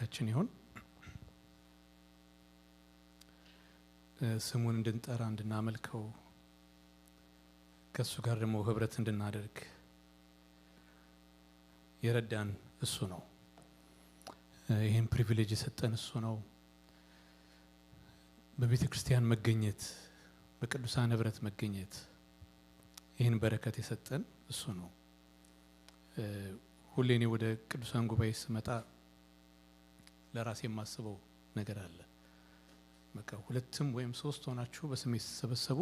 ለአምላካችን ይሁን። ስሙን እንድንጠራ እንድናመልከው ከሱ ጋር ደግሞ ህብረት እንድናደርግ የረዳን እሱ ነው። ይሄን ፕሪቪሌጅ የሰጠን እሱ ነው። በቤተ ክርስቲያን መገኘት፣ በቅዱሳን ህብረት መገኘት፣ ይሄን በረከት የሰጠን እሱ ነው። ሁሌ እኔ ወደ ቅዱሳን ጉባኤ ስመጣ ለራሴ የማስበው ነገር አለ። በቃ ሁለትም ወይም ሶስት ሆናችሁ በስሜ ተሰበሰቡ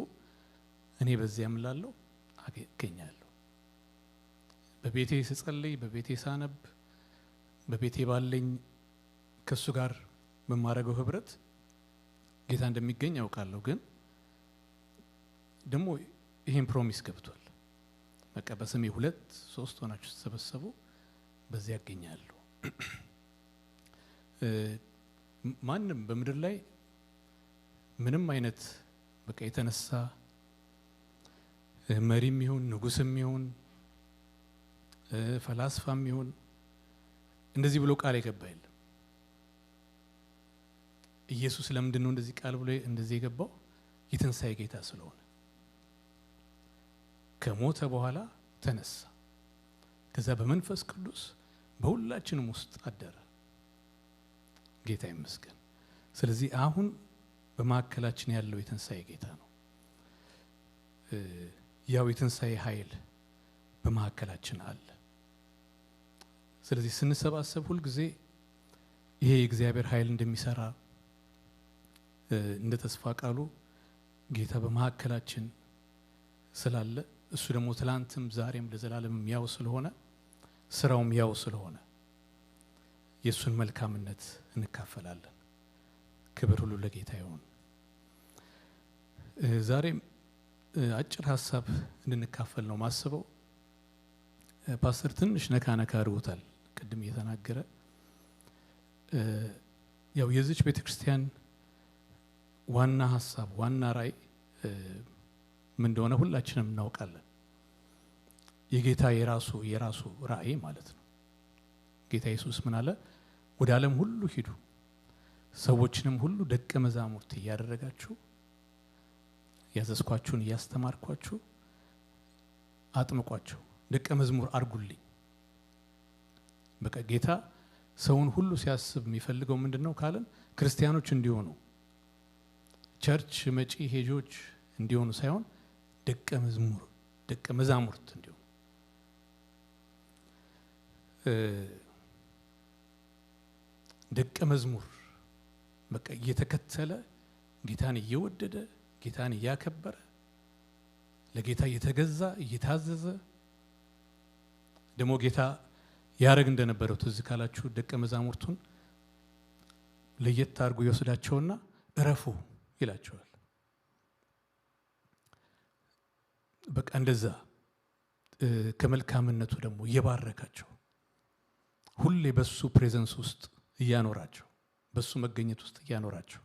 እኔ በዚያም ላለው አገኛለሁ። በቤቴ ስጸልይ፣ በቤቴ ሳነብ፣ በቤቴ ባለኝ ከሱ ጋር በማረገው ህብረት ጌታ እንደሚገኝ ያውቃለሁ። ግን ደግሞ ይሄን ፕሮሚስ ገብቷል። በቃ በስሜ ሁለት ሶስት ሆናችሁ ተሰበሰቡ በዚያ ያገኛለሁ። ማንም በምድር ላይ ምንም አይነት በቃ የተነሳ መሪም ይሁን ንጉስም ይሁን ፈላስፋም ይሁን እንደዚህ ብሎ ቃል የገባ የለም። ኢየሱስ ለምንድን ነው እንደዚህ ቃል ብሎ እንደዚህ የገባው? የትንሣኤ ጌታ ስለሆነ ከሞተ በኋላ ተነሳ። ከዛ በመንፈስ ቅዱስ በሁላችንም ውስጥ አደረ። ጌታ ይመስገን። ስለዚህ አሁን በማዕከላችን ያለው የትንሣኤ ጌታ ነው። ያው የትንሣኤ ኃይል በማዕከላችን አለ። ስለዚህ ስንሰባሰብ ሁል ጊዜ ይሄ የእግዚአብሔር ኃይል እንደሚሰራ እንደ ተስፋ ቃሉ ጌታ በማዕከላችን ስላለ እሱ ደግሞ ትላንትም ዛሬም ለዘላለም ያው ስለሆነ ስራውም ያው ስለሆነ የሱን መልካምነት እንካፈላለን። ክብር ሁሉ ለጌታ ይሁን። ዛሬም አጭር ሐሳብ እንድንካፈል ነው ማስበው። ፓስተር ትንሽ ነካ አድርጎታል ቅድም እየተናገረ። ያው የዚች ቤተክርስቲያን ዋና ሐሳብ ዋና ራዕይ ምን እንደሆነ ሁላችንም እናውቃለን። የጌታ የራሱ ራዕይ ማለት ነው። ጌታ ኢየሱስ ምን አለ? ወደ ዓለም ሁሉ ሂዱ፣ ሰዎችንም ሁሉ ደቀ መዛሙርት እያደረጋችሁ ያዘዝኳችሁን እያስተማርኳችሁ አጥምቋቸው፣ ደቀ መዝሙር አድርጉልኝ። በቃ ጌታ ሰውን ሁሉ ሲያስብ የሚፈልገው ምንድነው ካለን ክርስቲያኖች እንዲሆኑ፣ ቸርች መጪ ሄጆች እንዲሆኑ ሳይሆን ደቀ መዛሙርት እንዲሆኑ። ደቀ መዝሙር በቃ እየተከተለ ጌታን እየወደደ ጌታን እያከበረ ለጌታ እየተገዛ እየታዘዘ ደግሞ ጌታ ያረግ እንደነበረው ትዝ ካላችሁ ደቀ መዛሙርቱን ለየት አድርጎ ይወስዳቸውና እረፉ ይላቸዋል። በቃ እንደዛ ከመልካምነቱ ደግሞ እየባረካቸው ሁሌ በሱ ፕሬዘንስ ውስጥ እያኖራቸው በሱ መገኘት ውስጥ እያኖራቸው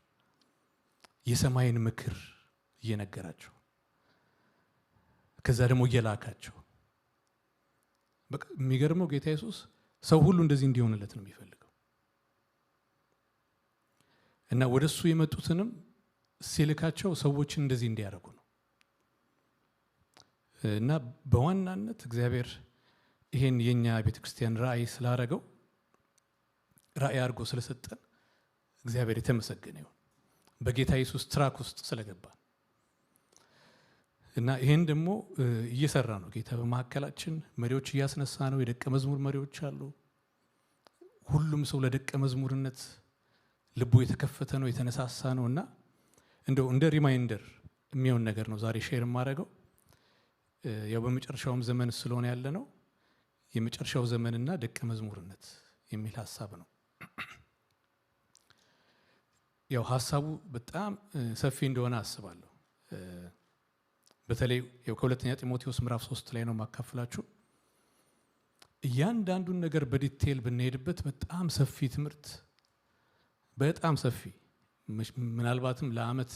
የሰማይን ምክር እየነገራቸው ከዛ ደግሞ እየላካቸው። በቃ የሚገርመው ጌታ ኢየሱስ ሰው ሁሉ እንደዚህ እንዲሆንለት ነው የሚፈልገው እና ወደሱ የመጡትንም ሲልካቸው ሰዎችን እንደዚህ እንዲያደርጉ ነው። እና በዋናነት እግዚአብሔር ይሄን የኛ ቤተክርስቲያን ራዕይ ስላደረገው ራዕይ አድርጎ ስለሰጠን እግዚአብሔር የተመሰገነ ይሁን። በጌታ ኢየሱስ ትራክ ውስጥ ስለገባን እና ይሄን ደግሞ እየሰራ ነው ጌታ በማዕከላችን። መሪዎች እያስነሳ ነው። የደቀ መዝሙር መሪዎች አሉ። ሁሉም ሰው ለደቀ መዝሙርነት ልቡ የተከፈተ ነው፣ የተነሳሳ ነው። እና እንደው እንደ ሪማይንደር የሚሆን ነገር ነው ዛሬ ሼር የማደርገው። ያው በመጨረሻውም ዘመን ስለሆነ ያለ ነው የመጨረሻው ዘመንና ደቀ መዝሙርነት የሚል ሐሳብ ነው። ያው ሐሳቡ በጣም ሰፊ እንደሆነ አስባለሁ። በተለይ ያው ከሁለተኛ ጢሞቴዎስ ምዕራፍ 3 ላይ ነው ማካፈላችሁ። እያንዳንዱን ነገር በዲቴል ብንሄድበት በጣም ሰፊ ትምህርት፣ በጣም ሰፊ ምናልባትም ለዓመት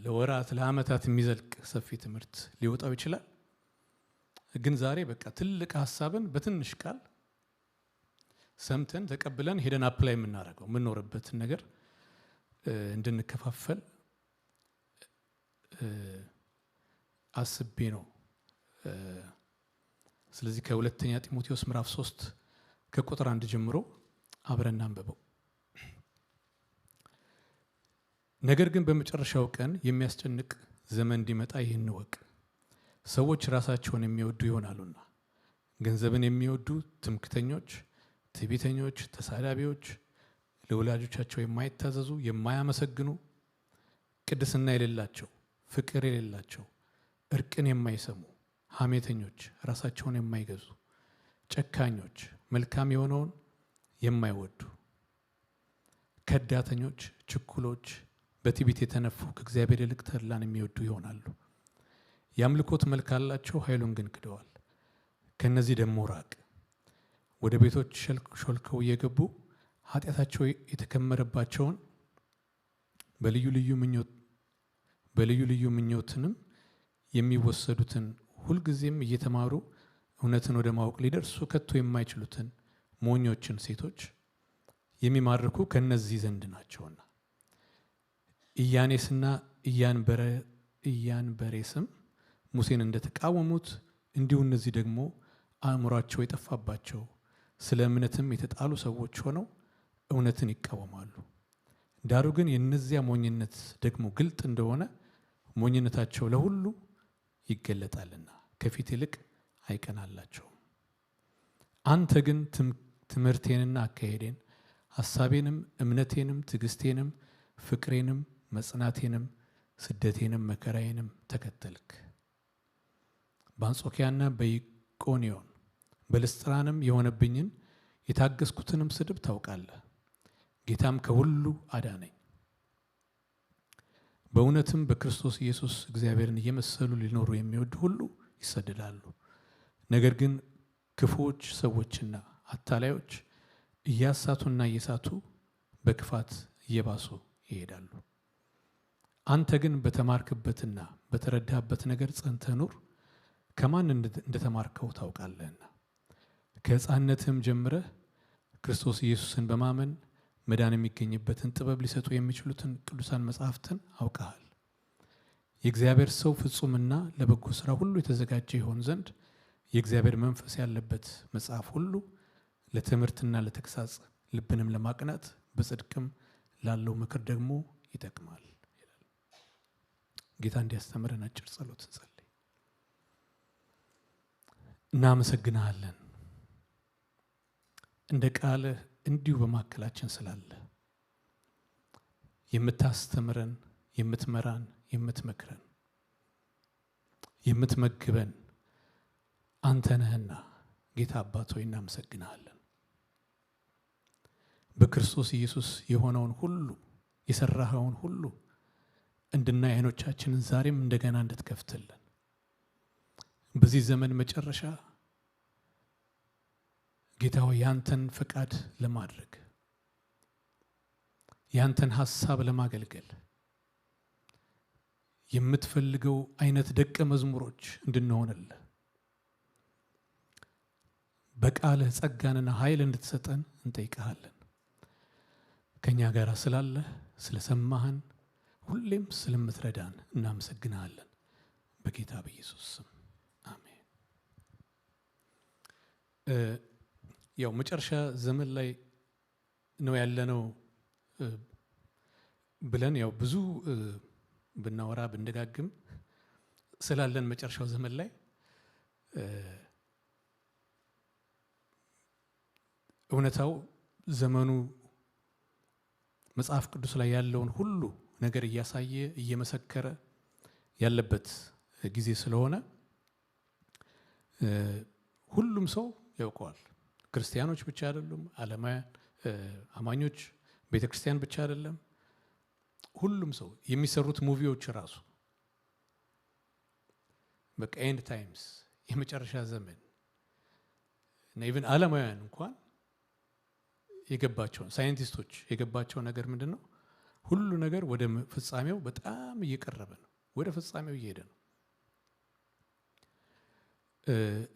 ለወራት ለዓመታት የሚዘልቅ ሰፊ ትምህርት ሊወጣው ይችላል። ግን ዛሬ በቃ ትልቅ ሐሳብን በትንሽ ቃል ሰምተን ተቀብለን ሄደን አፕላይ የምናደርገው የምንኖርበትን ነገር እንድንከፋፈል አስቤ ነው። ስለዚህ ከሁለተኛ ጢሞቴዎስ ምዕራፍ 3 ከቁጥር 1 ጀምሮ አብረን አንብበው። ነገር ግን በመጨረሻው ቀን የሚያስጨንቅ ዘመን እንዲመጣ ይህን እወቅ። ሰዎች ራሳቸውን የሚወዱ ይሆናሉና፣ ገንዘብን የሚወዱ፣ ትምክተኞች፣ ትዕቢተኞች፣ ተሳዳቢዎች፣ ለወላጆቻቸው የማይታዘዙ፣ የማያመሰግኑ፣ ቅድስና የሌላቸው፣ ፍቅር የሌላቸው፣ እርቅን የማይሰሙ፣ ሐሜተኞች፣ ራሳቸውን የማይገዙ፣ ጨካኞች፣ መልካም የሆነውን የማይወዱ፣ ከዳተኞች፣ ችኩሎች፣ በትዕቢት የተነፉ፣ ከእግዚአብሔር ይልቅ ተድላን የሚወዱ ይሆናሉ። የአምልኮት መልክ አላቸው፣ ኃይሉን ግን ክደዋል። ከነዚህ ደግሞ ራቅ። ወደ ቤቶች ሾልከው እየገቡ ኃጢአታቸው የተከመረባቸውን በልዩ ልዩ ምኞትንም የሚወሰዱትን ሁልጊዜም እየተማሩ እውነትን ወደ ማወቅ ሊደርሱ ከቶ የማይችሉትን ሞኞችን ሴቶች የሚማርኩ ከነዚህ ዘንድ ናቸውና። ኢያኔስና ኢያንበሬስም ሙሴን እንደተቃወሙት እንዲሁ እነዚህ ደግሞ አእምሯቸው የጠፋባቸው ስለ እምነትም የተጣሉ ሰዎች ሆነው እውነትን ይቃወማሉ። ዳሩ ግን የእነዚያ ሞኝነት ደግሞ ግልጥ እንደሆነ ሞኝነታቸው ለሁሉ ይገለጣልና ከፊት ይልቅ አይቀናላቸውም። አንተ ግን ትምህርቴንና አካሄዴን፣ ሐሳቤንም፣ እምነቴንም፣ ትዕግስቴንም፣ ፍቅሬንም፣ መጽናቴንም፣ ስደቴንም፣ መከራዬንም ተከተልክ። በአንጾኪያና በኢቆንዮን በልስጥራንም የሆነብኝን የታገስኩትንም ስድብ ታውቃለህ። ጌታም ከሁሉ አዳነኝ። በእውነትም በክርስቶስ ኢየሱስ እግዚአብሔርን እየመሰሉ ሊኖሩ የሚወዱ ሁሉ ይሰደዳሉ። ነገር ግን ክፉዎች ሰዎችና አታላዮች እያሳቱና እየሳቱ በክፋት እየባሱ ይሄዳሉ። አንተ ግን በተማርክበትና በተረዳህበት ነገር ጸንተህ ኑር። ከማን እንደተማርከው ታውቃለህና። ከሕፃንነትህም ጀምረህ ክርስቶስ ኢየሱስን በማመን መዳን የሚገኝበትን ጥበብ ሊሰጡ የሚችሉትን ቅዱሳን መጻሕፍትን አውቀሃል። የእግዚአብሔር ሰው ፍጹምና ለበጎ ሥራ ሁሉ የተዘጋጀ ይሆን ዘንድ የእግዚአብሔር መንፈስ ያለበት መጽሐፍ ሁሉ ለትምህርትና ለተግሳጽ፣ ልብንም ለማቅናት፣ በጽድቅም ላለው ምክር ደግሞ ይጠቅማል ይላል። ጌታ እንዲያስተምረን አጭር ጸሎት እንጸልይ። እናመሰግናለን እንደ ቃልህ እንዲሁ በማካከላችን ስላለ የምታስተምረን፣ የምትመራን፣ የምትመክረን፣ የምትመግበን አንተ ነህና ጌታ አባት ሆይ እናመሰግናለን። በክርስቶስ ኢየሱስ የሆነውን ሁሉ የሰራኸውን ሁሉ እንድናይ ዓይኖቻችንን ዛሬም እንደገና እንድትከፍትልን በዚህ ዘመን መጨረሻ ጌታ ሆይ ያንተን ፈቃድ ለማድረግ ያንተን ሐሳብ ለማገልገል የምትፈልገው አይነት ደቀ መዝሙሮች እንድንሆንልህ በቃልህ ጸጋንና ኃይል እንድትሰጠን እንጠይቅሃለን። ከኛ ጋር ስላለህ ስለሰማህን ሁሌም ስለምትረዳን እናመሰግናለን። በጌታ በኢየሱስ ስም አሜን። ያው መጨረሻ ዘመን ላይ ነው ያለነው ብለን ያው ብዙ ብናወራ ብንደጋግም ስላለን መጨረሻው ዘመን ላይ እውነታው ዘመኑ መጽሐፍ ቅዱስ ላይ ያለውን ሁሉ ነገር እያሳየ እየመሰከረ ያለበት ጊዜ ስለሆነ ሁሉም ሰው ያውቀዋል። ክርስቲያኖች ብቻ አይደሉም፣ ዓለማውያን አማኞች፣ ቤተክርስቲያን ብቻ አይደለም፣ ሁሉም ሰው የሚሰሩት ሙቪዎች ራሱ በቃ ኤንድ ታይምስ የመጨረሻ ዘመን እና ኢቭን ዓለማውያን እንኳን የገባቸው ሳይንቲስቶች የገባቸው ነገር ምንድነው? ሁሉ ነገር ወደ ፍጻሜው በጣም እየቀረበ ነው፣ ወደ ፍጻሜው እየሄደ ነው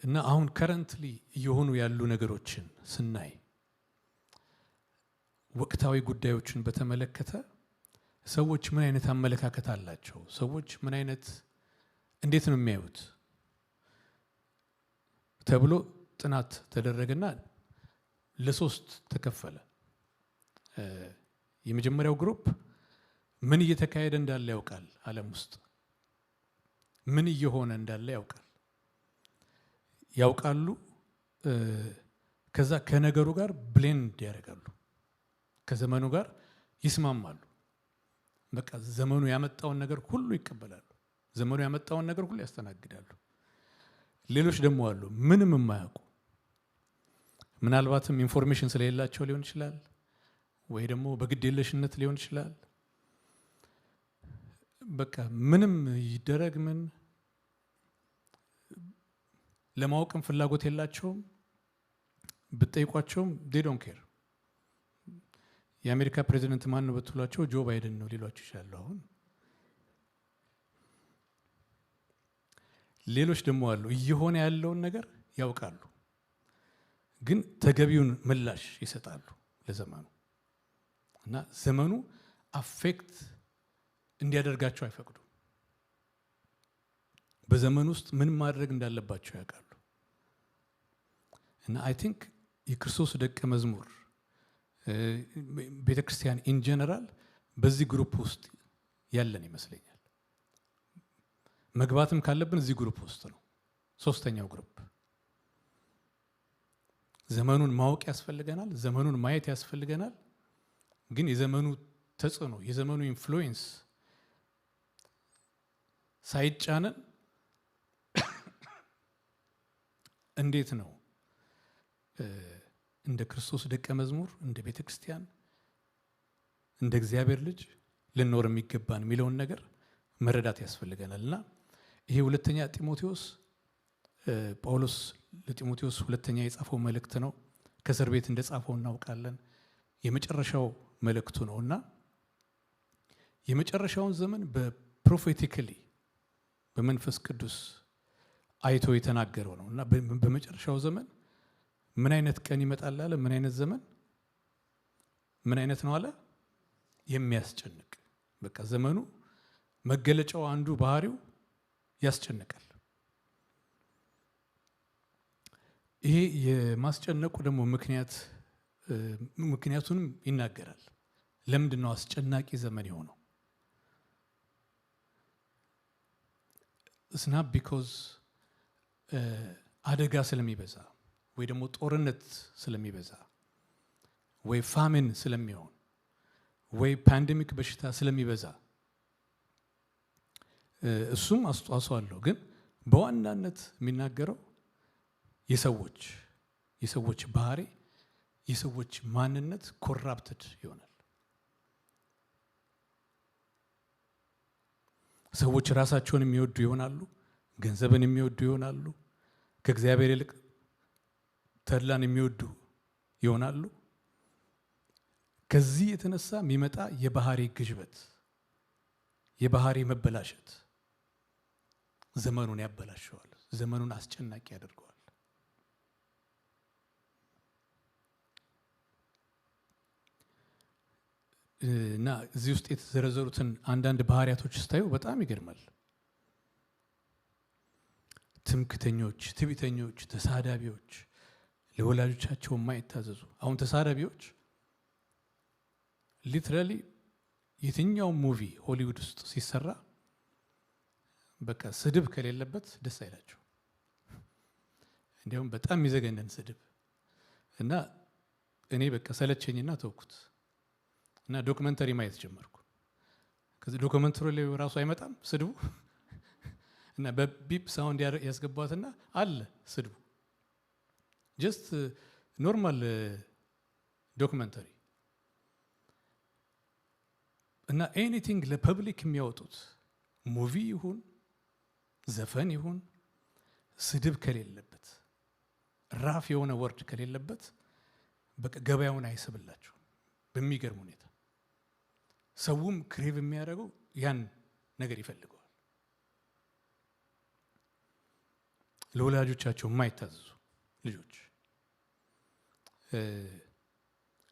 እና አሁን ከረንትሊ እየሆኑ ያሉ ነገሮችን ስናይ ወቅታዊ ጉዳዮችን በተመለከተ ሰዎች ምን አይነት አመለካከት አላቸው? ሰዎች ምን አይነት እንዴት ነው የሚያዩት ተብሎ ጥናት ተደረገና ለሶስት ተከፈለ። የመጀመሪያው ግሩፕ ምን እየተካሄደ እንዳለ ያውቃል፣ ዓለም ውስጥ ምን እየሆነ እንዳለ ያውቃሉ። ከዛ ከነገሩ ጋር ብሌንድ ያደርጋሉ፣ ከዘመኑ ጋር ይስማማሉ። በቃ ዘመኑ ያመጣውን ነገር ሁሉ ይቀበላሉ፣ ዘመኑ ያመጣውን ነገር ሁሉ ያስተናግዳሉ። ሌሎች ደግሞ አሉ ምንም የማያውቁ፣ ምናልባትም ኢንፎርሜሽን ስለሌላቸው ሊሆን ይችላል፣ ወይ ደግሞ በግድ የለሽነት ሊሆን ይችላል። በቃ ምንም ይደረግ ምን ለማወቅም ፍላጎት የላቸውም። ብትጠይቋቸውም they don't care። የአሜሪካ ፕሬዚደንት ማን ነው ብትሏቸው ጆ ባይደን ነው ሊሏቸው ይችላሉ። አሁን ሌሎች ደግሞ አሉ እየሆነ ያለውን ነገር ያውቃሉ፣ ግን ተገቢውን ምላሽ ይሰጣሉ ለዘመኑ እና ዘመኑ አፌክት እንዲያደርጋቸው አይፈቅዱም። በዘመኑ ውስጥ ምን ማድረግ እንዳለባቸው ያውቃሉ። እና አይ ቲንክ የክርስቶስ ደቀ መዝሙር ቤተክርስቲያን ኢን ጀነራል በዚህ ግሩፕ ውስጥ ያለን ይመስለኛል። መግባትም ካለብን እዚህ ግሩፕ ውስጥ ነው። ሶስተኛው ግሩፕ ዘመኑን ማወቅ ያስፈልገናል፣ ዘመኑን ማየት ያስፈልገናል። ግን የዘመኑ ተጽዕኖ የዘመኑ ኢንፍሉዌንስ ሳይጫነን እንዴት ነው እንደ ክርስቶስ ደቀ መዝሙር እንደ ቤተክርስቲያን እንደ እግዚአብሔር ልጅ ልንኖር የሚገባን የሚለውን ነገር መረዳት ያስፈልገናልና ይሄ ሁለተኛ ጢሞቴዎስ ጳውሎስ ለጢሞቴዎስ ሁለተኛ የጻፈው መልእክት ነው። ከእስር ቤት እንደጻፈው እናውቃለን። የመጨረሻው መልእክቱ ነውና የመጨረሻውን ዘመን በፕሮፌቲካሊ በመንፈስ ቅዱስ አይቶ የተናገረው ነውና በመጨረሻው ዘመን ምን አይነት ቀን ይመጣል አለ? ምን አይነት ዘመን ምን አይነት ነው አለ? የሚያስጨንቅ። በቃ ዘመኑ መገለጫው አንዱ ባህሪው ያስጨንቃል። ይሄ የማስጨነቁ ደግሞ ምክንያቱንም ይናገራል። ለምንድን ነው አስጨናቂ ዘመን የሆነው? It's not because አደጋ ስለሚበዛ ወይ ደግሞ ጦርነት ስለሚበዛ ወይ ፋሚን ስለሚሆን ወይ ፓንደሚክ በሽታ ስለሚበዛ እሱም አስተዋጽኦ አለው። ግን በዋናነት የሚናገረው የሰዎች ባህሪ የሰዎች ማንነት ኮራፕትድ ይሆናል። ሰዎች ራሳቸውን የሚወዱ ይሆናሉ፣ ገንዘብን የሚወዱ ይሆናሉ፣ ከእግዚአብሔር ይልቅ ተድላን የሚወዱ ይሆናሉ። ከዚህ የተነሳ የሚመጣ የባህሪ ግዥበት፣ የባህሪ መበላሸት ዘመኑን ያበላሸዋል፣ ዘመኑን አስጨናቂ ያደርገዋል። እና እዚህ ውስጥ የተዘረዘሩትን አንዳንድ ባህሪያቶች ስታዩ በጣም ይገርማል። ትምክተኞች፣ ትዕቢተኞች፣ ተሳዳቢዎች፣ ለወላጆቻቸው የማይታዘዙ። አሁን ተሳዳቢዎች ሊትራሊ የትኛው ሙቪ ሆሊውድ ውስጥ ሲሰራ በቃ ስድብ ከሌለበት ደስ አይላቸው። እንዲያውም በጣም የሚዘገነን ስድብ እና እኔ በቃ ሰለቸኝና ተውኩት እና ዶክመንተሪ ማየት ጀመርኩ። ከዚህ ዶክመንተሪ ላይ ራሱ አይመጣም ስድቡ እና በቢፕ ሳውንድ ያስገባትና አለ ስድቡ። ጀስት ኖርማል ዶክመንተሪ እና ኤኒቲንግ ለፐብሊክ የሚያወጡት ሙቪ ይሁን ዘፈን ይሁን ስድብ ከሌለበት ራፍ የሆነ ወርድ ከሌለበት በቃ ገበያውን አይስብላቸው። በሚገርም ሁኔታ ሰውም ክሬቭ የሚያደርገው ያን ነገር ይፈልገዋል። ለወላጆቻቸው የማይታዘዙ ልጆች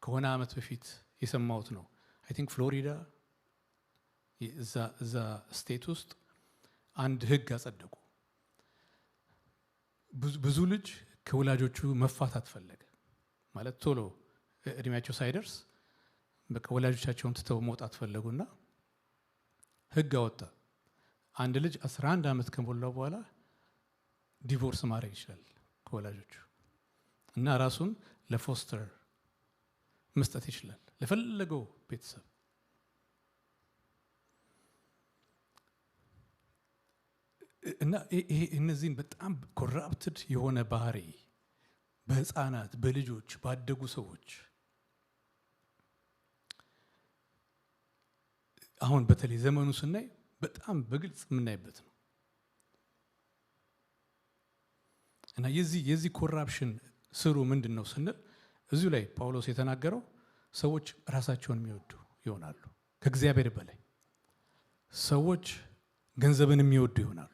ከሆነ ዓመት በፊት የሰማሁት ነው። አይ ቲንክ ፍሎሪዳ እዛ ስቴት ውስጥ አንድ ህግ አጸደቁ። ብዙ ልጅ ከወላጆቹ መፋታት ፈለገ ማለት ቶሎ እድሜያቸው ሳይደርስ በቃ ወላጆቻቸውን ትተው መውጣት ፈለጉና ህግ አወጣ። አንድ ልጅ 11 ዓመት ከሞላው በኋላ ዲቮርስ ማድረግ ይችላል ከወላጆቹ እና ራሱን ለፎስተር መስጠት ይችላል ለፈለገው ቤተሰብ። እና እነዚህን በጣም ኮራፕትድ የሆነ ባህሪ በህፃናት በልጆች ባደጉ ሰዎች አሁን በተለይ ዘመኑ ስናይ በጣም በግልጽ የምናይበት ነው። እና የዚህ ኮራፕሽን ስሩ ምንድን ነው ስንል እዚሁ ላይ ጳውሎስ የተናገረው ሰዎች ራሳቸውን የሚወዱ ይሆናሉ ከእግዚአብሔር በላይ። ሰዎች ገንዘብን የሚወዱ ይሆናሉ።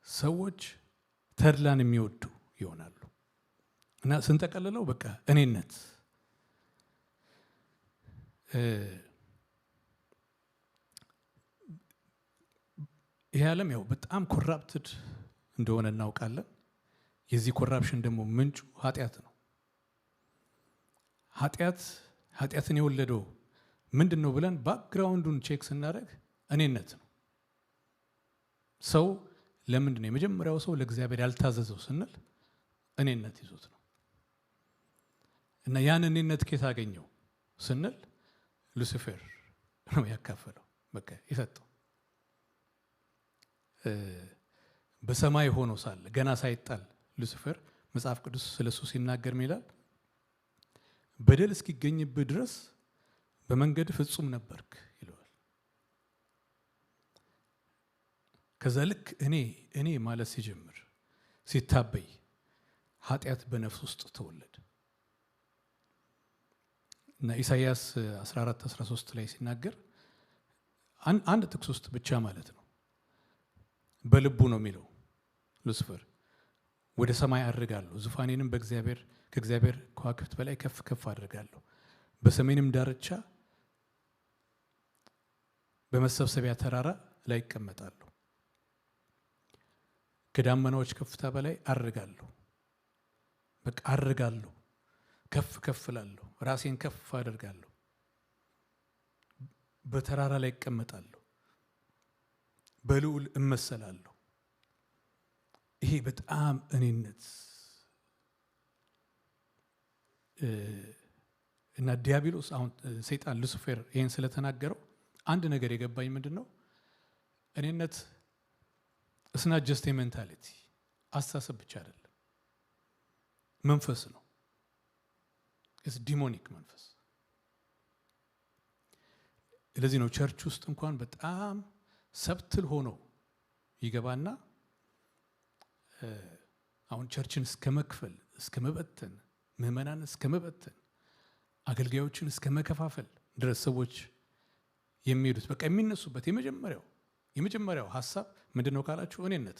ሰዎች ተድላን የሚወዱ ይሆናሉ። እና ስንጠቀልለው በቃ እኔነት ይሄ ዓለም ያው በጣም ኮራፕትድ እንደሆነ እናውቃለን። የዚህ ኮራፕሽን ደግሞ ምንጩ ኃጢአት ነው። ኃጢአትን የወለደው ምንድን ነው ብለን ባክግራውንዱን ቼክ ስናደርግ እኔነት ነው። ሰው ለምንድን ነው የመጀመሪያው ሰው ለእግዚአብሔር ያልታዘዘው ስንል እኔነት ይዞት ነው። እና ያን እኔነት ከየት አገኘው ስንል ሉሲፌር ነው ያካፈለው በቃ የሰጠው። በሰማይ ሆኖ ሳለ ገና ሳይጣል ሉሲፌር መጽሐፍ ቅዱስ ስለሱ ሲናገር ይላል በደል እስኪገኝብህ ድረስ በመንገድ ፍጹም ነበርክ ይለዋል። ከዛ ልክ እኔ ማለት ሲጀምር ሲታበይ ኃጢአት በነፍስ ውስጥ ተወለደ። እና ኢሳይያስ 14:13 ላይ ሲናገር አንድ ጥቅስ ውስጥ ብቻ ማለት ነው በልቡ ነው የሚለው ሉሲፌር ወደ ሰማይ አድርጋለሁ ዙፋኔንም ከእግዚአብሔር ከዋክብት በላይ ከፍ ከፍ አድርጋለሁ በሰሜንም ዳርቻ በመሰብሰቢያ ተራራ ላይ እቀመጣለሁ ከዳመናዎች ከፍታ በላይ አድርጋለሁ በቃ አድርጋለሁ ከፍ ከፍ እላለሁ ራሴን ከፍ አድርጋለሁ በተራራ ላይ እቀመጣለሁ በልዑል እመሰላለሁ። ይሄ በጣም እኔነት እና ዲያብሎስ አሁን ሰይጣን ሉሲፌር ይሄን ስለተናገረው አንድ ነገር የገባኝ ምንድነው እኔነት it's not just a mentality አስተሳሰብ ብቻ አይደለም መንፈስ ነው። it's demonic መንፈስ። ለዚህ ነው ቸርች ውስጥ እንኳን በጣም ሰብትል ሆኖ ይገባና አሁን ቸርችን እስከመክፈል እስከመበተን ምዕመናን እስከመበተን አገልጋዮችን እስከመከፋፈል ድረስ ሰዎች የሚሄዱት በቃ የሚነሱበት የመጀመሪያው ሐሳብ ምንድነው ካላችሁ እኔነት።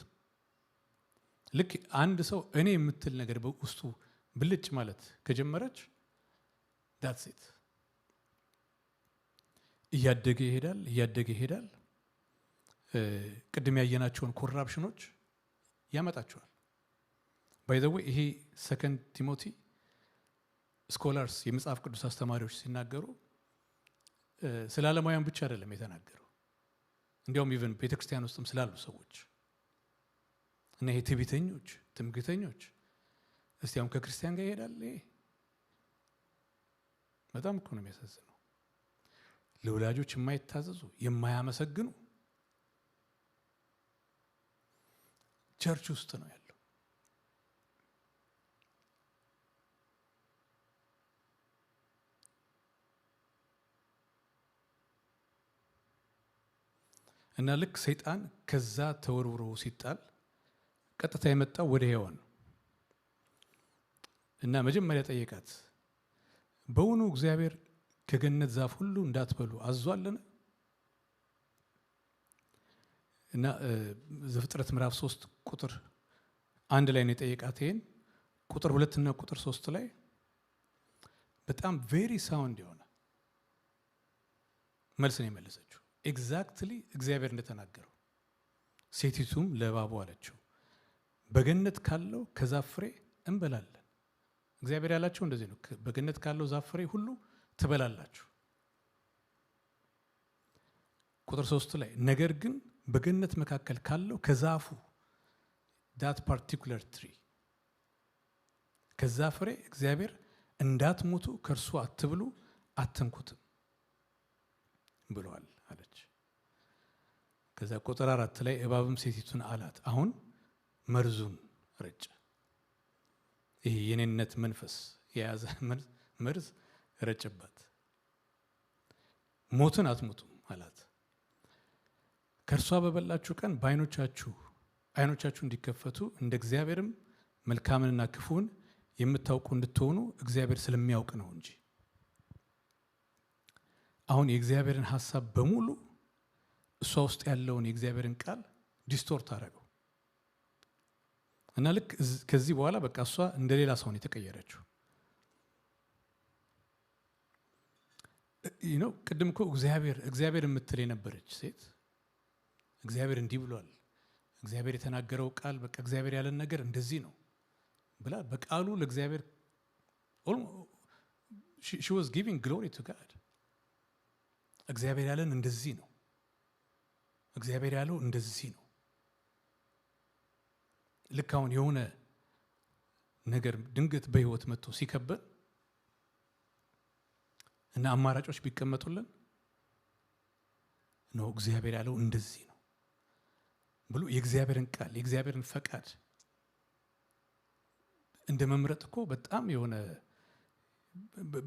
ልክ አንድ ሰው እኔ የምትል ነገር በውስጡ ብልጭ ማለት ከጀመረች that's it እያደገ ይሄዳል ቅድም ያየናቸውን ኮራፕሽኖች ያመጣቸዋል። ባይ ዘ ዌይ ይሄ ሰከንድ ቲሞቲ ስኮላርስ የመጽሐፍ ቅዱስ አስተማሪዎች ሲናገሩ ስለ ዓለማውያን ብቻ አይደለም የተናገረው እንዲያውም ኢቭን ቤተክርስቲያን ውስጥም ስላሉ ሰዎች እና ይሄ ትምክህተኞች እስቲ አሁን ከክርስቲያን ጋር ይሄዳል። በጣም እኮ ነው የሚያሳዝነው። ለወላጆች የማይታዘዙ የማያመሰግኑ ቸርች ውስጥ ነው ያለው። እና ልክ ሰይጣን ከዛ ተወርውሮ ሲጣል ቀጥታ የመጣው ወደ ሔዋን እና መጀመሪያ ጠየቃት በእውኑ እግዚአብሔር ከገነት ዛፍ ሁሉ እንዳትበሉ አዟልን? እና ዘፍጥረት ምዕራፍ 3 ቁጥር 1 ላይ ነው የጠየቃት። ቁጥር 2 እና ቁጥር 3 ላይ በጣም ቬሪ ሳውንድ የሆነ መልስ ነው የመለሰችው። ኤግዛክትሊ እግዚአብሔር እንደተናገረው ሴቲቱም ለእባቡ አለችው በገነት ካለው ከዛፍ ፍሬ እንበላለን። እግዚአብሔር ያላቸው እንደዚህ ነው፣ በገነት ካለው ዛፍ ፍሬ ሁሉ ትበላላችሁ። ቁጥር 3 ላይ ነገር ግን በገነት መካከል ካለው ከዛፉ that particular tree ከዛ ፍሬ እግዚአብሔር እንዳትሞቱ ከእርሱ አትብሉ አትንኩትም ብሏል አለች። ከዛ ቁጥር 4 ላይ እባብም ሴቲቱን አላት አሁን መርዙን ረጨ። ይሄ የኔነት መንፈስ የያዘ መርዝ ረጨባት። ሞትን አትሞቱም አላት። ከእርሷ በበላችሁ ቀን አይኖቻችሁ እንዲከፈቱ እንደ እግዚአብሔርም መልካምንና ክፉን የምታውቁ እንድትሆኑ እግዚአብሔር ስለሚያውቅ ነው እንጂ። አሁን የእግዚአብሔርን ሐሳብ በሙሉ እሷ ውስጥ ያለውን የእግዚአብሔርን ቃል ዲስቶርት አደረገው እና ልክ ከዚህ በኋላ በቃ እሷ እንደ ሌላ ሰው ነው የተቀየረችው። ቅድም እኮ እግዚአብሔር የምትል የነበረች ሴት እግዚአብሔር እንዲህ ብሏል፣ እግዚአብሔር የተናገረው ቃል በቃ እግዚአብሔር ያለን ነገር እንደዚህ ነው ብላ በቃሉ ለእግዚአብሔር she was giving glory to God። እግዚአብሔር ያለን እንደዚህ ነው፣ እግዚአብሔር ያለው እንደዚህ ነው። ልክ አሁን የሆነ ነገር ድንገት በህይወት መጥቶ ሲከበን እና አማራጮች ቢቀመጡልን ነው እግዚአብሔር ያለው እንደዚህ ነው ብሎ የእግዚአብሔርን ቃል የእግዚአብሔርን ፈቃድ እንደ መምረጥ እኮ በጣም የሆነ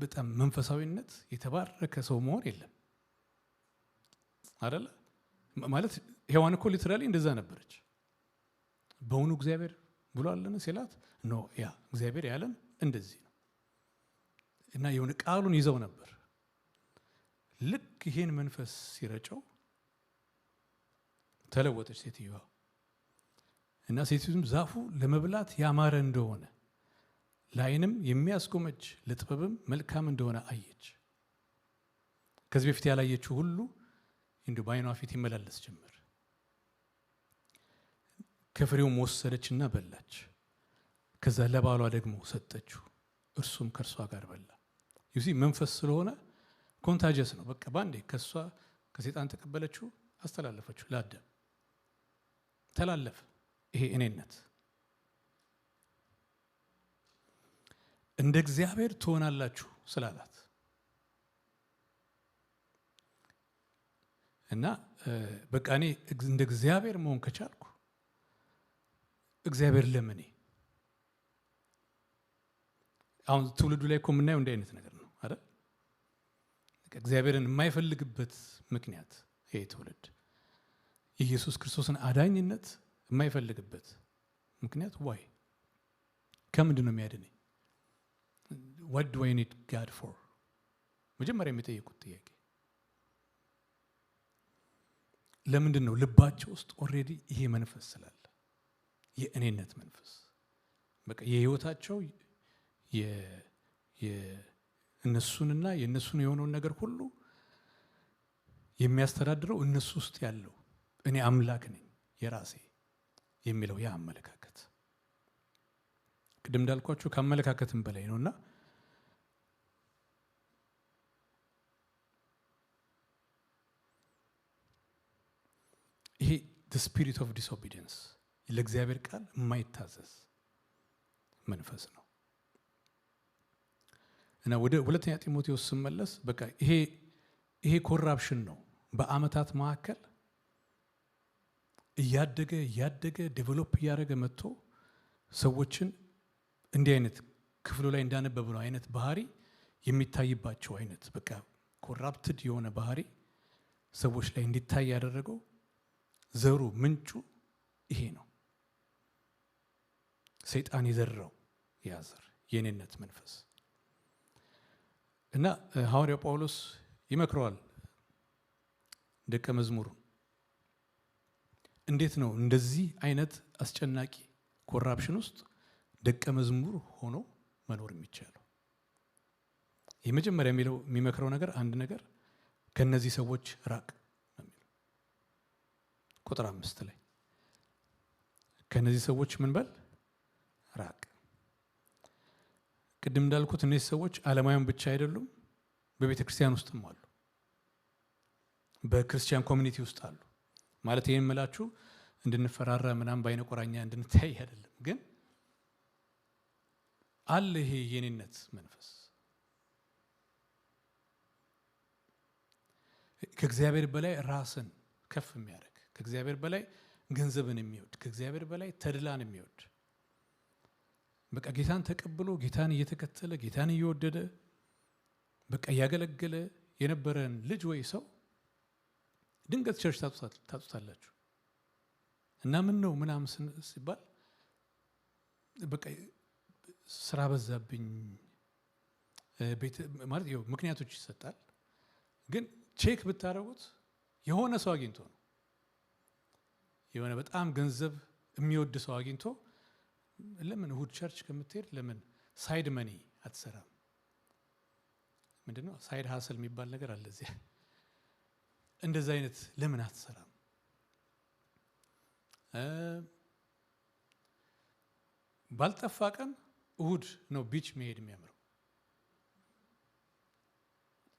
በጣም መንፈሳዊነት የተባረከ ሰው መሆን የለም አይደል? ማለት ሔዋን እኮ ሊትራሊ እንደዛ ነበረች። በእውኑ እግዚአብሔር ብሏልን ሲላት ኖ ያ እግዚአብሔር ያለን እንደዚህ ነው እና የሆነ ቃሉን ይዘው ነበር። ልክ ይሄን መንፈስ ሲረጨው ተለወጠች ሴትዮዋ እና ሴቲቱም ዛፉ ለመብላት ያማረ እንደሆነ ለዓይንም የሚያስጎመጅ ለጥበብም መልካም እንደሆነ አየች። ከዚህ በፊት ያላየችው ሁሉ እንዲሁ በዓይኗ ፊት ይመላለስ ጀመር። ከፍሬውም ወሰደችና በላች። ከዛ ለባሏ ደግሞ ሰጠችው፣ እርሱም ከእርሷ ጋር በላ። ይህ መንፈስ ስለሆነ ኮንታጀስ ነው። በቃ ባንዴ ከሰይጣን ተቀበለችው፣ አስተላለፈችው፣ ለአዳም ተላለፈ። ይሄ እኔነት እንደ እግዚአብሔር ትሆናላችሁ ስላላት እና በቃ እኔ እንደ እግዚአብሔር መሆን ከቻልኩ እግዚአብሔር ለምኔ አሁን ትውልዱ ላይ እኮ የምናየው እንዲህ አይነት ነገር ነው አይደል? እግዚአብሔርን የማይፈልግበት ምክንያት ይሄ ትውልድ ኢየሱስ ክርስቶስን አዳኝነት የማይፈልግበት ምክንያት ዋይ ከምንድን ነው የሚያድነኝ? what do I need God for? መጀመሪያ የሚጠይቁት ጥያቄ ለምንድን ነው? ልባቸው ውስጥ ኦልሬዲ ይሄ መንፈስ ስላለ የእኔነት መንፈስ በቃ የህይወታቸው የእነሱንና የእነሱን የሆነውን ነገር ሁሉ የሚያስተዳድረው እነሱ ውስጥ ያለው እኔ አምላክ ነኝ የራሴ የሚለው ያ አመለካከት ቅድም እንዳልኳችሁ ከአመለካከትም በላይ ነውና ይሄ the spirit of disobedience ለእግዚአብሔር ቃል የማይታዘዝ መንፈስ ነው እና ወደ ሁለተኛ ጢሞቴዎስ ስመለስ በቃ ይሄ ኮራፕሽን ነው። በአመታት መካከል እያደገ ዴቨሎፕ እያደረገ መጥቶ ሰዎችን እንዲህ አይነት ክፍሉ ላይ እንዳነበብነው አይነት ባህሪ የሚታይባቸው አይነት በቃ ኮራፕትድ የሆነ ባህሪ ሰዎች ላይ እንዲታይ ያደረገው ዘሩ ምንጩ ይሄ ነው። ሰይጣን የዘራው ያዘር የኔነት መንፈስ እና ሐዋርያው ጳውሎስ ይመክረዋል ደቀ መዝሙሩ እንዴት ነው እንደዚህ አይነት አስጨናቂ ኮራፕሽን ውስጥ ደቀ መዝሙር ሆኖ መኖር የሚቻለው? የመጀመሪያ የሚመክረው ነገር አንድ ነገር ከነዚህ ሰዎች ራቅ ነው የሚለው። ቁጥር 5 ላይ ከነዚህ ሰዎች ምን በል ራቅ። ቅድም እንዳልኩት እነዚህ ሰዎች ዓለማውያን ብቻ አይደሉም፣ በቤተ ክርስቲያን ውስጥም አሉ፣ በክርስቲያን ኮሚኒቲ ውስጥ አሉ። ማለት ይሄን የምላችሁ እንድንፈራራ ምናምን በአይነ ቁራኛ እንድንተያይ አይደለም፣ ግን አለ ይሄ የኔነት መንፈስ ከእግዚአብሔር በላይ ራስን ከፍ የሚያደርግ፣ ከእግዚአብሔር በላይ ገንዘብን የሚወድ፣ ከእግዚአብሔር በላይ ተድላን የሚወድ፣ በቃ ጌታን ተቀብሎ ጌታን እየተከተለ ጌታን እየወደደ በቃ እያገለገለ የነበረን ልጅ ወይ ሰው ድንገት ቸርች ታጡታላችሁ እና ምን ነው ምናምን ሲባል በቃ ስራ በዛብኝ ማለት ይኸው ምክንያቶች ይሰጣል። ግን ቼክ ብታደርጉት የሆነ ሰው አግኝቶ ነው፣ የሆነ በጣም ገንዘብ የሚወድ ሰው አግኝቶ ለምን እሁድ ቸርች ከምትሄድ ለምን ሳይድ መኒ አትሰራም? ምንድነው ሳይድ ሀስል የሚባል ነገር አለ እዚህ። እንደዛ አይነት ለምን አትሰራም? ባልጠፋ ቀን እሁድ ነው ቢች መሄድ የሚያምረው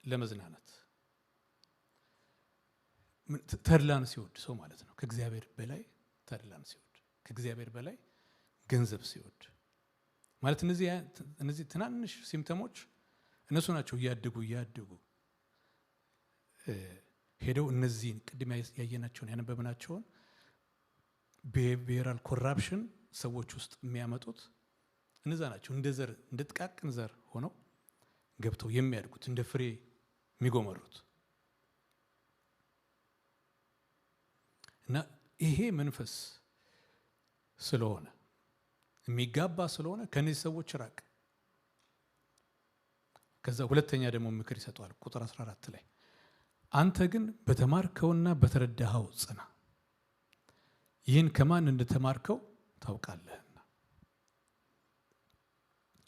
ለመዝናናት። ተድላን ሲወድ ሰው ማለት ነው። ከእግዚአብሔር በላይ ተድላን ሲወድ፣ ከእግዚአብሔር በላይ ገንዘብ ሲወድ ማለት እነዚህ ትናንሽ ሲምፕተሞች እነሱ ናቸው እያደጉ ሄደው እነዚህን ቅድም ያየናቸውን ያነበብናቸውን ቢሄቪየራል ኮራፕሽን ሰዎች ውስጥ የሚያመጡት እነዛ ናቸው። እንደ ዘር እንደ ጥቃቅን ዘር ሆነው ገብተው የሚያድጉት እንደ ፍሬ የሚጎመሩት እና ይሄ መንፈስ ስለሆነ የሚጋባ ስለሆነ ከነዚህ ሰዎች ራቅ። ከዛ ሁለተኛ ደግሞ ምክር ይሰጠዋል ቁጥር 14 ላይ አንተ ግን በተማርከውና በተረዳኸው ጽና፣ ይህን ከማን እንደተማርከው ታውቃለህና።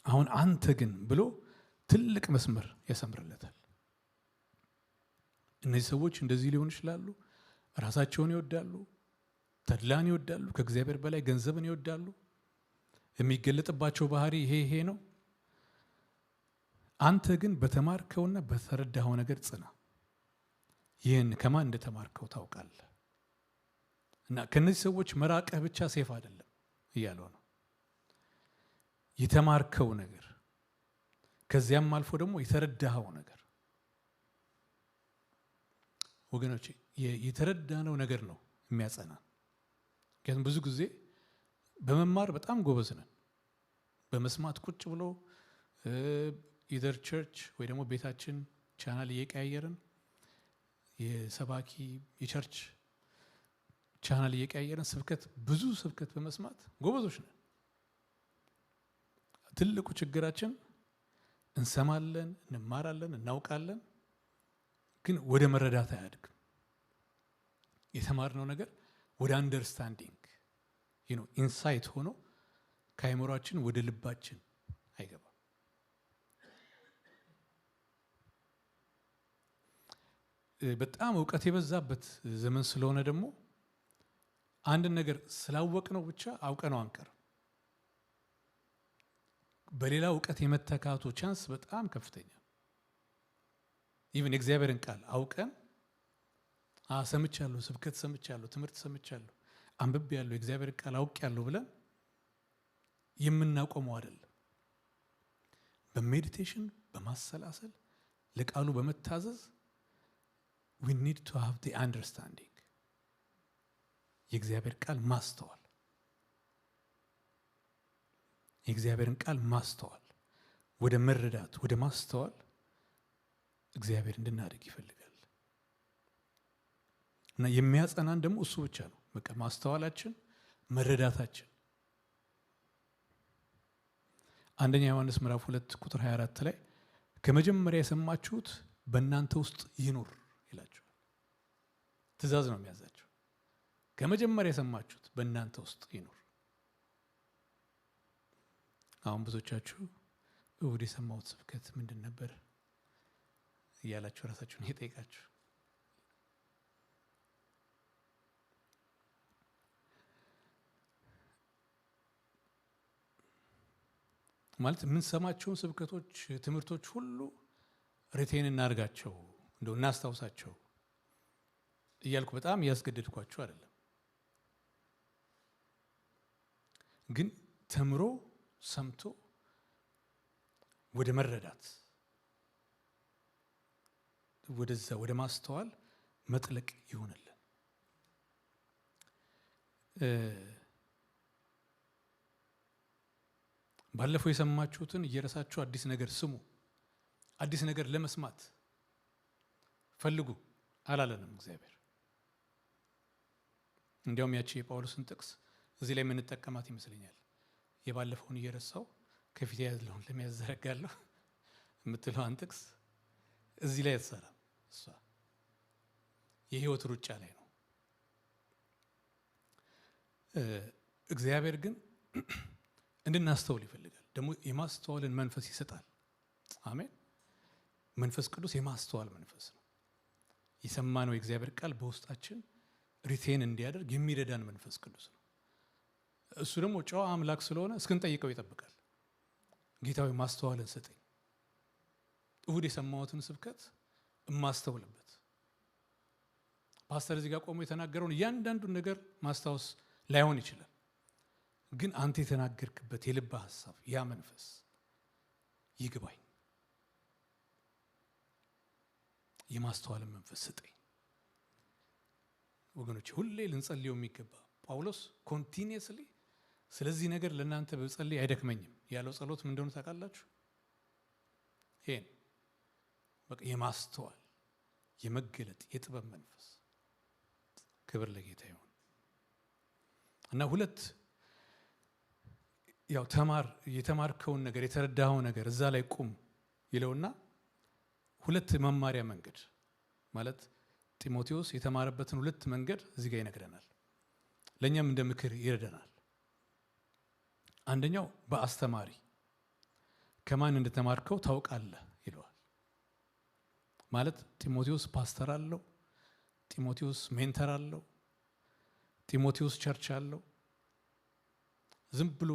አሁን አንተ ግን ብሎ ትልቅ መስመር ያሰምርለታል። እነዚህ ሰዎች እንደዚህ ሊሆኑ ይችላሉ። ራሳቸውን ይወዳሉ፣ ተድላን ይወዳሉ፣ ከእግዚአብሔር በላይ ገንዘብን ይወዳሉ። የሚገለጥባቸው ባህሪ ይሄ ነው። አንተ ግን በተማርከውና በተረዳኸው ነገር ጽና፣ ይህን ከማን እንደተማርከው ታውቃለህ። እና ከነዚህ ሰዎች መራቅህ ብቻ ሴፍ አይደለም እያለው ነው። የተማርከው ነገር ከዚያም አልፎ ደግሞ የተረዳኸው ነገር ወገኖች፣ የተረዳነው ነገር ነው የሚያጸና። ምክንያቱም ብዙ ጊዜ በመማር በጣም ጎበዝ ነን። በመስማት ቁጭ ብሎ ኢዘር ቸርች ወይ ደግሞ ቤታችን ቻናል እየቀያየርን የሰባኪ የቸርች ቻናል እየቀያየርን ብዙ ስብከት በመስማት ጎበዞች ነን። ትልቁ ችግራችን እንሰማለን፣ እንማራለን፣ እናውቃለን፣ ግን ወደ መረዳት አያድግም። የተማርነው ነገር ወደ አንደርስታንዲንግ ኢንሳይት ሆኖ ከአእምሯችን ወደ ልባችን አይገባም። በጣም እውቀት የበዛበት ዘመን ስለሆነ ደግሞ አንድ ነገር ስላወቅነው ብቻ አውቀነው አንቀርም። በሌላ እውቀት የመተካቱ ቻንስ በጣም ከፍተኛ። ኢቭን የእግዚአብሔርን ቃል አውቀን ሰምቻለሁ፣ ስብከት ሰምቻለሁ፣ ትምህርት ሰምቻለሁ፣ አንብቤያለሁ፣ የእግዚአብሔርን ቃል አውቄያለሁ ብለን የምናቆመው አይደለም። በሜዲቴሽን በማሰላሰል ለቃሉ በመታዘዝ we need to have the understanding የእግዚአብሔር ቃል ማስተዋል፣ የእግዚአብሔርን ቃል ማስተዋል፣ ወደ መረዳት ወደ ማስተዋል እግዚአብሔር እንድናደግ ይፈልጋል። እና የሚያጸናን ደግሞ እሱ ብቻ ነው። በቃ ማስተዋላችን፣ መረዳታችን። አንደኛ ዮሐንስ ምዕራፍ 2 ቁጥር 24 ላይ ከመጀመሪያ የሰማችሁት በእናንተ ውስጥ ይኑር ይላችኋል። ትእዛዝ ነው የሚያዛቸው። ከመጀመሪያ የሰማችሁት በእናንተ ውስጥ ይኑር። አሁን ብዙዎቻችሁ እሁድ የሰማሁት ስብከት ምንድን ነበር እያላችሁ ራሳችሁን እየጠየቃችሁ ማለት የምንሰማቸውን ስብከቶች፣ ትምህርቶች ሁሉ ሪቴን እናድርጋቸው፣ እንደው እናስታውሳቸው እያልኩ በጣም እያስገደድኳችሁ አይደለም። ግን ተምሮ ሰምቶ ወደ መረዳት ወደዛ ወደ ማስተዋል መጥለቅ ይሆንልን። ባለፈው የሰማችሁትን እየረሳችሁ አዲስ ነገር ስሙ። አዲስ ነገር ለመስማት ፈልጉ አላለንም እግዚአብሔር። እንዲያውም ያቺ የጳውሎስን ጥቅስ እዚህ ላይ የምንጠቀማት ይመስለኛል። የባለፈውን እየረሳው ከፊት ያለውን ለሚያዘረጋለሁ የምትለዋን ጥቅስ እዚህ ላይ የተሰራ እሷ የህይወት ሩጫ ላይ ነው። እግዚአብሔር ግን እንድናስተውል ይፈልጋል። ደግሞ የማስተዋልን መንፈስ ይሰጣል። አሜን። መንፈስ ቅዱስ የማስተዋል መንፈስ ነው። የሰማነው የእግዚአብሔር ቃል በውስጣችን ሪቴን እንዲያደርግ የሚረዳን መንፈስ ቅዱስ ነው። እሱ ደግሞ ጨዋ አምላክ ስለሆነ እስክንጠይቀው ይጠብቃል። ጌታዊ ማስተዋልን ስጠኝ፣ እሁድ የሰማሁትን ስብከት እማስተውልበት። ፓስተር እዚህ ጋር ቆሞ የተናገረውን እያንዳንዱን ነገር ማስታወስ ላይሆን ይችላል። ግን አንተ የተናገርክበት የልብ ሐሳብ ያ መንፈስ ይግባኝ፣ የማስተዋልን መንፈስ ስጠኝ። ወገኖች ሁሌ ልንጸልየው የሚገባ ጳውሎስ ኮንቲኒየስሊ ስለዚህ ነገር ለእናንተ ብጸልይ አይደክመኝም ያለው ጸሎት ምን እንደሆነ ታውቃላችሁ? ይሄን በቃ የማስተዋል የመገለጥ የጥበብ መንፈስ። ክብር ለጌታ ይሁን። እና ሁለት ያው የተማርከውን ነገር የተረዳኸው ነገር እዛ ላይ ቁም ይለውና ሁለት መማሪያ መንገድ ማለት ጢሞቴዎስ የተማረበትን ሁለት መንገድ እዚህ ጋር ይነግረናል። ለኛም እንደ ምክር ይረዳናል። አንደኛው በአስተማሪ ከማን እንደተማርከው ታውቃለህ ይለዋል። ማለት ጢሞቴዎስ ፓስተር አለው፣ ጢሞቴዎስ ሜንተር አለው፣ ጢሞቴዎስ ቸርች አለው። ዝም ብሎ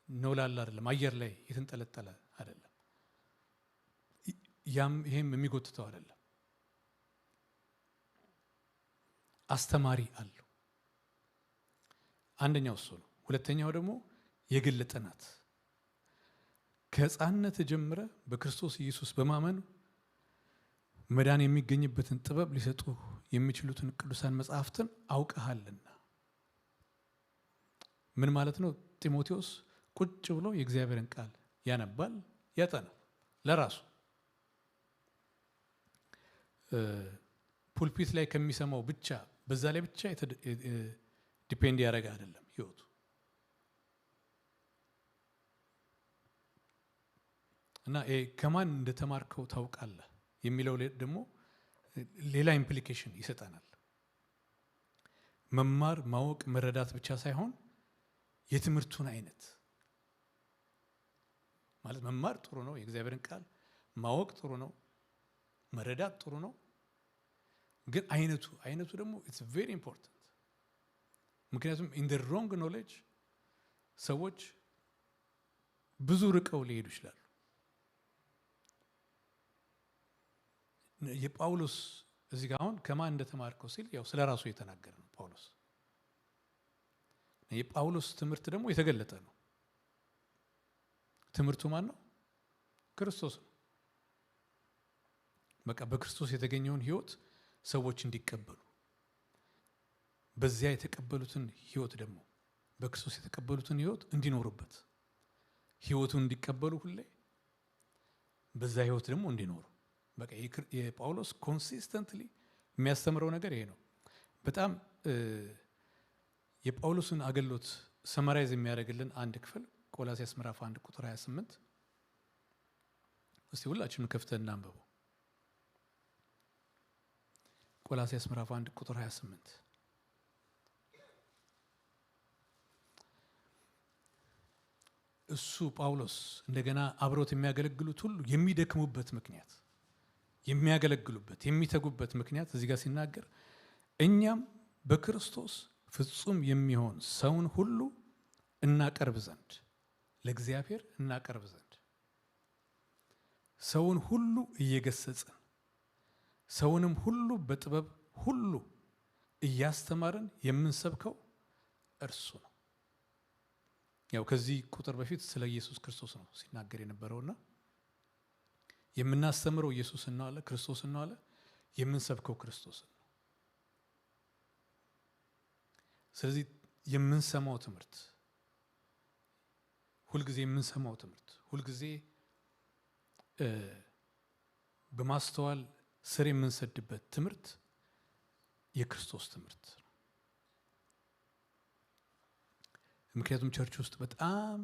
ነው ላለ አይደለም፣ አየር ላይ የተንጠለጠለ አይደለም። ይሄም የሚጎትተው አይደለም። አስተማሪ አለው። አንደኛው እሱ ነው። ሁለተኛው ደግሞ የግል ጥናት ከሕፃንነት ጀምረ በክርስቶስ ኢየሱስ በማመን መዳን የሚገኝበትን ጥበብ ሊሰጡ የሚችሉትን ቅዱሳን መጽሐፍትን አውቀሃልና። ምን ማለት ነው? ጢሞቴዎስ ቁጭ ብሎ የእግዚአብሔርን ቃል ያነባል፣ ያጠናል ለራሱ። ፑልፒት ላይ ከሚሰማው ብቻ በዛ ላይ ብቻ ዲፔንድ ያደረገ አይደለም ህይወቱ። እና ከማን እንደተማርከው ታውቃለህ የሚለው ደግሞ ሌላ ኢምፕሊኬሽን ይሰጠናል። መማር ማወቅ መረዳት ብቻ ሳይሆን የትምህርቱን አይነት ማለት መማር ጥሩ ነው፣ የእግዚአብሔርን ቃል ማወቅ ጥሩ ነው፣ መረዳት ጥሩ ነው። ግን አይነቱ ደግሞ it's very important። ምክንያቱም in the wrong knowledge ሰዎች ብዙ ርቀው ሊሄዱ ይችላሉ። የጳውሎስ እዚህ ጋር አሁን ከማን እንደተማርከው ሲል ያው ስለ ራሱ የተናገረ ነው ጳውሎስ። የጳውሎስ ትምህርት ደግሞ የተገለጠ ነው። ትምህርቱ ማን ነው? ክርስቶስ ነው። በቃ በክርስቶስ የተገኘውን ህይወት ሰዎች እንዲቀበሉ፣ በዚያ የተቀበሉትን ህይወት ደግሞ በክርስቶስ የተቀበሉትን ህይወት እንዲኖሩበት፣ ህይወቱን እንዲቀበሉ ሁሌ በዛ ህይወት ደግሞ እንዲኖሩ። በቃ የጳውሎስ ኮንሲስተንትሊ የሚያስተምረው ነገር ይሄ ነው። በጣም የጳውሎስን አገልግሎት ሰማራይዝ የሚያደርግልን አንድ ክፍል ቆላስይስ ምዕራፍ 1 ቁጥር 28። እስቲ ሁላችንም ከፍተን እናንብበው። ቆላስይስ ምዕራፍ 1 ቁጥር 28። እሱ ጳውሎስ እንደገና አብሮት የሚያገለግሉት ሁሉ የሚደክሙበት ምክንያት፣ የሚያገለግሉበት የሚተጉበት ምክንያት እዚህ ጋር ሲናገር እኛም በክርስቶስ ፍጹም የሚሆን ሰውን ሁሉ እናቀርብ ዘንድ ለእግዚአብሔር እናቀርብ ዘንድ ሰውን ሁሉ እየገሰጽን ሰውንም ሁሉ በጥበብ ሁሉ እያስተማርን የምንሰብከው እርሱ ነው። ያው ከዚህ ቁጥር በፊት ስለ ኢየሱስ ክርስቶስ ነው ሲናገር የነበረውና የምናስተምረው ኢየሱስን ነው አለ፣ ክርስቶስን ነው አለ፣ የምንሰብከው ክርስቶስን ነው። ስለዚህ የምንሰማው ትምህርት ሁልጊዜ የምንሰማው ትምህርት ሁልጊዜ በማስተዋል ስር የምንሰድበት ትምህርት የክርስቶስ ትምህርት ነው። ምክንያቱም ቸርች ውስጥ በጣም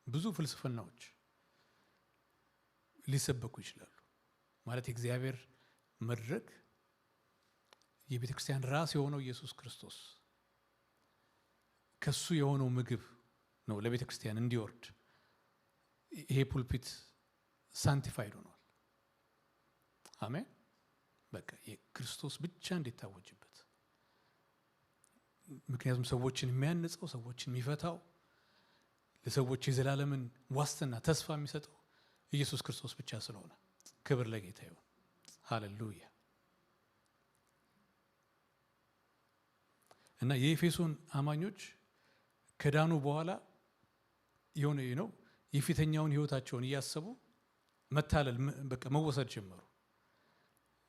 ብዙ ፍልስፍናዎች ሊሰበኩ ይችላሉ። ማለት የእግዚአብሔር መድረክ የቤተ ክርስቲያን ራስ የሆነው ኢየሱስ ክርስቶስ ከሱ የሆነው ምግብ ነው ለቤተ ክርስቲያን እንዲወርድ ይሄ ፑልፒት ሳንቲፋይድ ሆኗል። አሜን። በቃ የክርስቶስ ብቻ እንዲታወጅበት። ምክንያቱም ሰዎችን የሚያንጸው ሰዎችን የሚፈታው ለሰዎች የዘላለምን ዋስትና ተስፋ የሚሰጠው ኢየሱስ ክርስቶስ ብቻ ስለሆነ ክብር ለጌታ ይሁን። ሃሌሉያ። እና የኤፌሶን አማኞች ከዳኑ በኋላ የሆነ ነው የፊተኛውን ህይወታቸውን እያሰቡ መታለል በቃ መወሰድ ጀመሩ።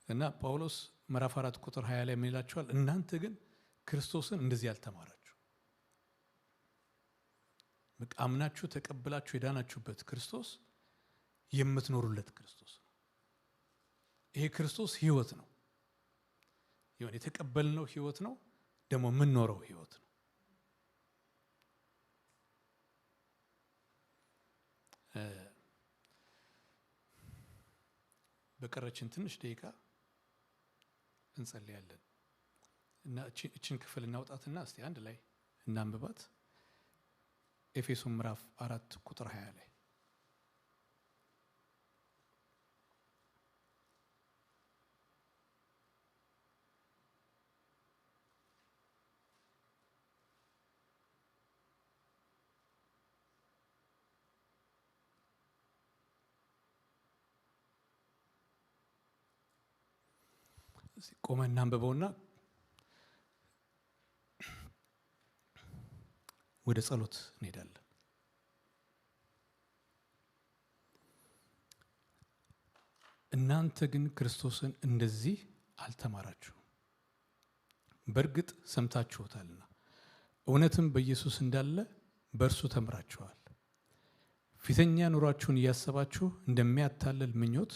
እና ጳውሎስ ምዕራፍ 4 ቁጥር 20 ላይ ምን ይላቸዋል? እናንተ ግን ክርስቶስን እንደዚህ ያልተማራችሁ፣ በቃ አምናችሁ ተቀብላችሁ የዳናችሁበት ክርስቶስ የምትኖሩለት ክርስቶስ ነው። ይሄ ክርስቶስ ህይወት ነው። ይሁን የተቀበልነው ህይወት ነው፣ ደግሞ የምንኖረው ህይወት ነው። በቀረችን ትንሽ ደቂቃ እንጸልያለን እና እችን ክፍል እናውጣትና እስቲ አንድ ላይ እናንብባት። ኤፌሶን ምዕራፍ 4 ቁጥር 20 ላይ ቆመን እናንብበውና ወደ ጸሎት እንሄዳለን። እናንተ ግን ክርስቶስን እንደዚህ አልተማራችሁም፣ በእርግጥ ሰምታችሁታልና እውነትም በኢየሱስ እንዳለ በእርሱ ተምራችኋል። ፊተኛ ኑሯችሁን እያሰባችሁ እንደሚያታልል ምኞት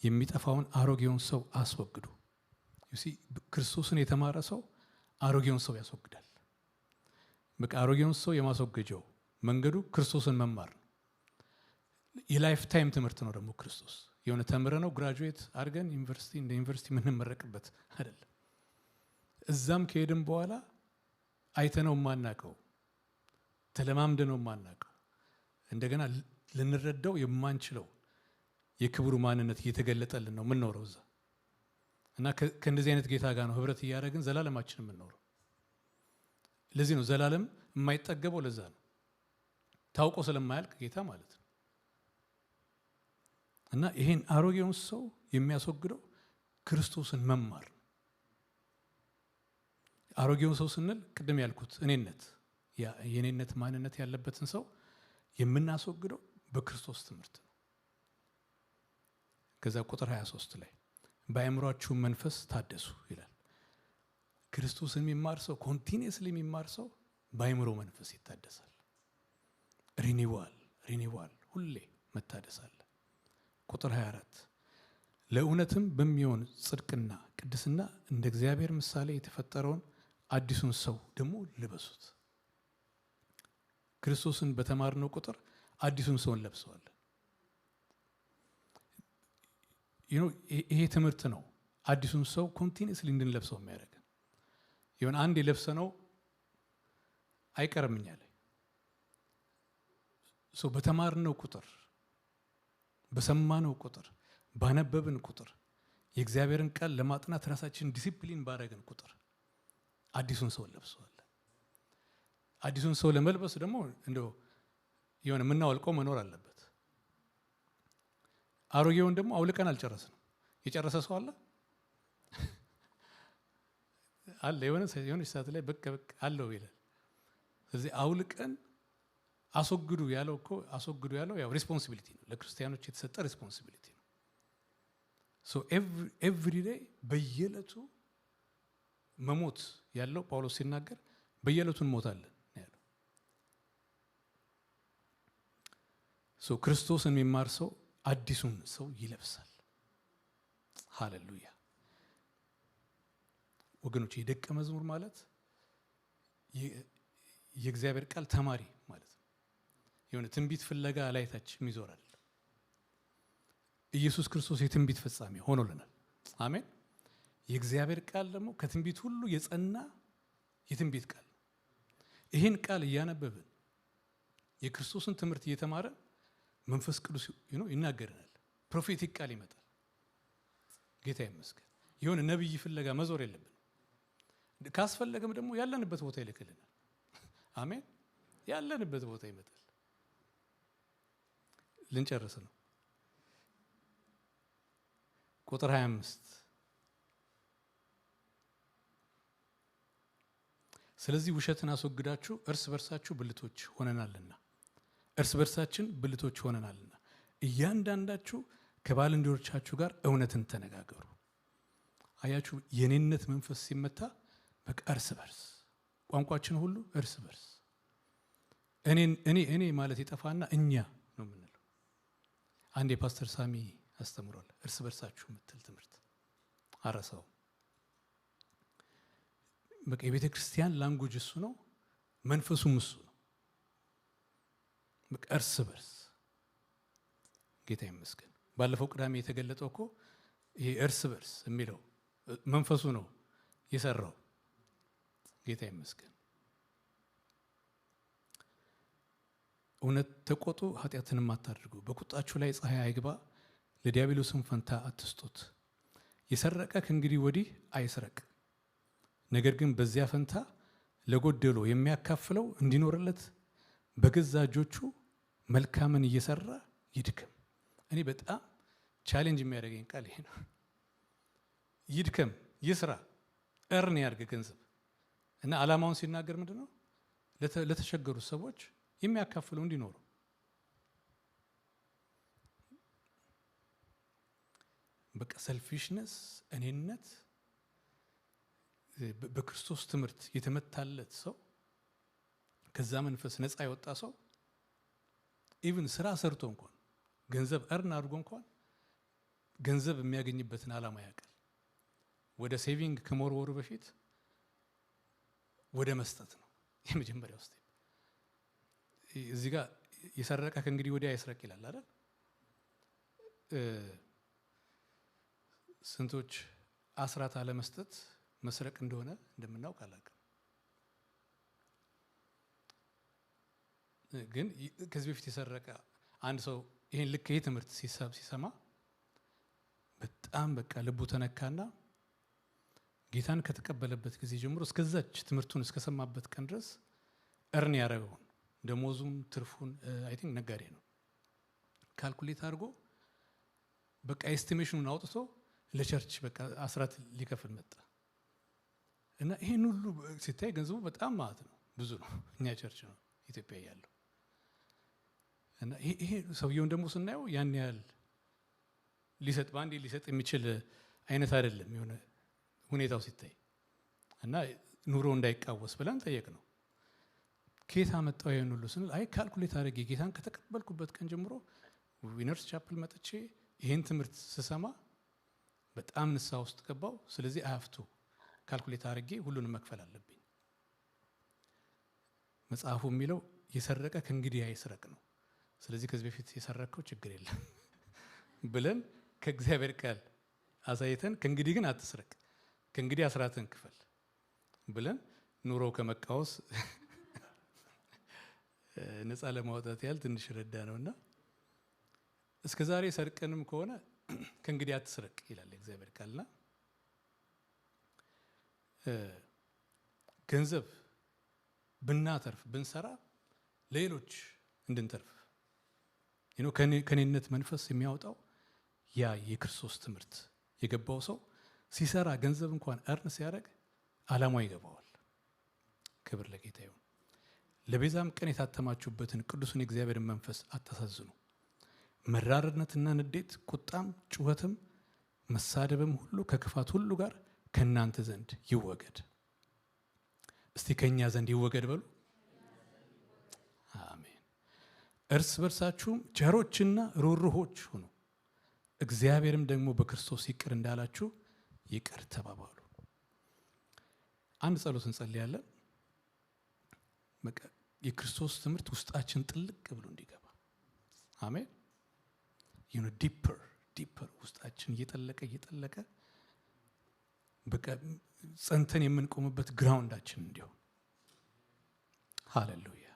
የሚጠፋውን አሮጌውን ሰው አስወግዱ። ክርስቶስን የተማረ ሰው አሮጌውን ሰው ያስወግዳል። በቃ አሮጌውን ሰው የማስወገጃው መንገዱ ክርስቶስን መማር ነው። የላይፍ ታይም ትምህርት ነው ደግሞ ክርስቶስ። የሆነ ተምረነው ግራጁዌት አድርገን ዩኒቨርሲቲ እንደ ዩኒቨርሲቲ የምንመረቅበት አይደለም። እዛም ከሄድን በኋላ አይተነው የማናውቀው ተለማምደነው የማናውቀው እንደገና ልንረዳው የማንችለው የክብሩ ማንነት እየተገለጠልን ነው የምንኖረው እዛ እና ከእንደዚህ አይነት ጌታ ጋር ነው ህብረት እያደረግን ዘላለማችን የምንኖረው። ለዚህ ነው ዘላለም የማይጠገበው። ለዛ ነው ታውቆ ስለማያልቅ ጌታ ማለት ነው። እና ይሄን አሮጌውን ሰው የሚያስወግደው ክርስቶስን መማር ነው። አሮጌውን ሰው ስንል ቅድም ያልኩት እኔነት የኔነት ማንነት ያለበትን ሰው የምናስወግደው በክርስቶስ ትምህርት ነው። ከዛ ቁጥር 23 ላይ በአእምሯችሁ መንፈስ ታደሱ ይላል። ክርስቶስን የሚማር ሰው ኮንቲኒየስሊ የሚማር ሰው በአእምሮ መንፈስ ይታደሳል። ሪኒዋል ሁሌ መታደስ አለ። ቁጥር 24 ለእውነትም በሚሆን ጽድቅና ቅድስና እንደ እግዚአብሔር ምሳሌ የተፈጠረውን አዲሱን ሰው ደግሞ ልበሱት። ክርስቶስን በተማርነው ቁጥር አዲሱን ሰው እንለብሰዋለን። ይሄ ትምህርት ነው አዲሱን ሰው ኮንቲኒየስሊ እንድንለብሰው የሚያደርገን። ይሁን አንድ የለብሰነው አይቀርም እኛ ላይ። በተማርነው ቁጥር፣ በሰማነው ቁጥር፣ ባነበብን ቁጥር፣ የእግዚአብሔርን ቃል ለማጥናት ራሳችንን ዲሲፕሊን ባደረግን ቁጥር አዲሱን ሰው እንለብሰዋለን። አዲሱን ሰው ለመልበስ ደግሞ እንደው የሆነ የምናወልቀው መኖር አለበት። አሮጌውን ደግሞ አውልቀን አልጨረስንም። የጨረሰ ሰው አለ አለ የሆነ ሰዓት ላይ በቃ አለው ይላል። ስለዚህ አውልቀን አስወግዱ ያለው እኮ አስወግዱ ያለው ያው ሪስፖንሲቢሊቲ ነው፣ ለክርስቲያኖች የተሰጠ ሪስፖንሲቢሊቲ ነው። ሶ ኤቭሪ ዴይ በየዕለቱ መሞት ያለው ጳውሎስ ሲናገር በየዕለቱ እንሞታለን ያለው። ሶ ክርስቶስን የሚማር ሰው አዲሱን ሰው ይለብሳል። ሃሌሉያ ወገኖች፣ የደቀ መዝሙር ማለት የእግዚአብሔር ቃል ተማሪ ማለት ነው። የሆነ ትንቢት ፍለጋ ላይታች የሚዞራል። ኢየሱስ ክርስቶስ የትንቢት ፈጻሚ ሆኖልናል። አሜን። የእግዚአብሔር ቃል ደግሞ ከትንቢት ሁሉ የጸና የትንቢት ቃል። ይህን ቃል እያነበብን የክርስቶስን ትምህርት እየተማረ መንፈስ ቅዱስ ይናገረናል። ፕሮፌቲክ ቃል ይመጣል። ጌታ ይመስገን። የሆነ ነብይ ፍለጋ መዞር የለብን። ካስፈለገም ደግሞ ያለንበት ቦታ ይልክልናል። አሜን። ያለንበት ቦታ ይመጣል። ልንጨርስ ነው። ቁጥር 25 ስለዚህ ውሸትን አስወግዳችሁ እርስ በርሳችሁ ብልቶች ሆነናልና እርስ በርሳችን ብልቶች ሆነናልና እያንዳንዳችሁ ከባልንጀሮቻችሁ ጋር እውነትን ተነጋገሩ። አያችሁ፣ የኔነት መንፈስ ሲመታ በቃ እርስ በርስ ቋንቋችን ሁሉ እርስ በርስ እኔ ማለት የጠፋና እኛ ነው የምንለው። አንድ የፓስተር ሳሚ አስተምሯል እርስ በርሳችሁ የምትል ትምህርት አረሳው። በቃ የቤተ ክርስቲያን ላንጉጅ እሱ ነው፣ መንፈሱም እሱ ነው። በቃ እርስ በርስ ጌታ ይመስገን። ባለፈው ቅዳሜ የተገለጠው እኮ ይሄ እርስ በርስ የሚለው መንፈሱ ነው የሰራው። ጌታ ይመስገን። እውነት ተቆጡ፣ ኃጢአትንም አታድርጉ። በቁጣችሁ ላይ ፀሐይ አይግባ፣ ለዲያብሎስም ፈንታ አትስጡት። የሰረቀ ከእንግዲህ ወዲህ አይስረቅ፣ ነገር ግን በዚያ ፈንታ ለጎደሎ የሚያካፍለው እንዲኖርለት በገዛ እጆቹ መልካምን እየሰራ ይድከም። እኔ በጣም ቻሌንጅ የሚያደርገኝ ቃል ይሄ ነው። ይድከም፣ ይስራ፣ እርን ያድርግ ገንዘብ እና ዓላማውን ሲናገር ምንድን ነው? ለተቸገሩት ሰዎች የሚያካፍለው እንዲኖሩ። በቃ ሰልፊሽነስ፣ እኔነት በክርስቶስ ትምህርት የተመታለት ሰው፣ ከዛ መንፈስ ነፃ የወጣ ሰው ኢቭን ስራ ሰርቶ እንኳን ገንዘብ እርን አድርጎ እንኳን ገንዘብ የሚያገኝበትን ዓላማ ያውቃል። ወደ ሴቪንግ ከመወርወሩ በፊት ወደ መስጠት ነው የመጀመሪያው ስቴፕ። እዚህ ጋር የሰረቀ ከእንግዲህ ወዲህ አይስረቅ ይላል አይደል? ስንቶች አስራት አለመስጠት መስረቅ እንደሆነ እንደምናውቅ አላውቅም። ግን ከዚህ በፊት የሰረቀ አንድ ሰው ይሄን ልክ ይሄ ትምህርት ሲሰማ በጣም በቃ ልቡ ተነካና ጌታን ከተቀበለበት ጊዜ ጀምሮ እስከዛች ትምህርቱን እስከሰማበት ቀን ድረስ እርን ያደረገውን ደሞዙን ትርፉን አይ ቲንክ ነጋዴ ነው ካልኩሌት አድርጎ በቃ ኤስቲሜሽኑን አውጥቶ ለቸርች በቃ አስራት ሊከፍል መጣ እና ይሄን ሁሉ ሲታይ ገንዘቡ በጣም ማለት ነው ብዙ ነው። እኛ ቸርች ነው ኢትዮጵያ ያለው እና ይሄ ሰውየውን ደግሞ ስናየው ያን ያህል ሊሰጥ ባንዴ ሊሰጥ የሚችል አይነት አይደለም የሆነ ሁኔታው ሲታይ እና ኑሮ እንዳይቃወስ ብለን ጠየቅ ነው። ከየት አመጣው ይሄን ሁሉ ስንል አይ ካልኩሌት አድርጌ ጌታን ከተቀበልኩበት ቀን ጀምሮ ዊነርስ ቻፕል መጥቼ ይሄን ትምህርት ስሰማ በጣም ንስሐ ውስጥ ገባው። ስለዚህ አያፍቱ ካልኩሌት አድርጌ ሁሉንም መክፈል አለብኝ። መጽሐፉ የሚለው የሰረቀ ከእንግዲህ አይስረቅ ነው። ስለዚህ ከዚህ በፊት የሰረቀው ችግር የለም ብለን ከእግዚአብሔር ቃል አሳይተን ከእንግዲህ ግን አትስረቅ፣ ከእንግዲህ አስራትን ክፈል ብለን ኑሮ ከመቃወስ ነፃ ለማውጣት ያህል ትንሽ ረዳ ነውና እስከ ዛሬ ሰርቀንም ከሆነ ከእንግዲህ አትስረቅ ይላል እግዚአብሔር ቃልና ገንዘብ ብናተርፍ ብንሰራ ለሌሎች እንድንተርፍ ከኔነት መንፈስ የሚያወጣው ያ የክርስቶስ ትምህርት የገባው ሰው ሲሰራ ገንዘብ እንኳን እርን ሲያደርግ ዓላማው ይገባዋል። ክብር ለጌታ ይሁን። ለቤዛም ቀን የታተማችሁበትን ቅዱስን የእግዚአብሔርን መንፈስ አታሳዝኑ። መራርነትና ንዴት፣ ቁጣም፣ ጩኸትም፣ መሳደብም ሁሉ ከክፋት ሁሉ ጋር ከእናንተ ዘንድ ይወገድ። እስቲ ከእኛ ዘንድ ይወገድ በሉ። አሜን። እርስ በርሳችሁም ቸሮችና ሩህሩሆች ሁኑ፣ እግዚአብሔርም ደግሞ በክርስቶስ ይቅር እንዳላችሁ ይቅር ተባባሉ። አንድ ጸሎት እንጸልያለን። በቃ የክርስቶስ ትምህርት ውስጣችን ጥልቅ ብሎ እንዲገባ። አሜን። ዲፐር ውስጣችን እየጠለቀ በቃ ጸንተን የምንቆምበት ግራውንዳችን እንዲሆን። ሃሌሉያ።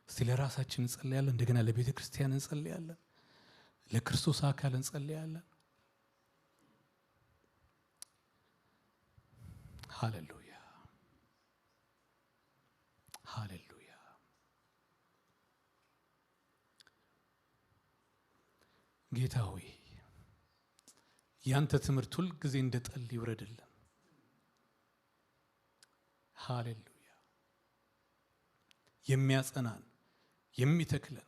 እስቲ ለራሳችን እንጸልያለን። እንደገና ለቤተ ክርስቲያን እንጸልያለን። ለክርስቶስ አካል እንጸልያለን። ሃሌሉያ ሃሌሉያ። ጌታ ሆይ ያንተ ትምህርት ሁል ጊዜ እንደ ጠል ይውረድልን። ሃሌሉያ። የሚያጸናን የሚተክለን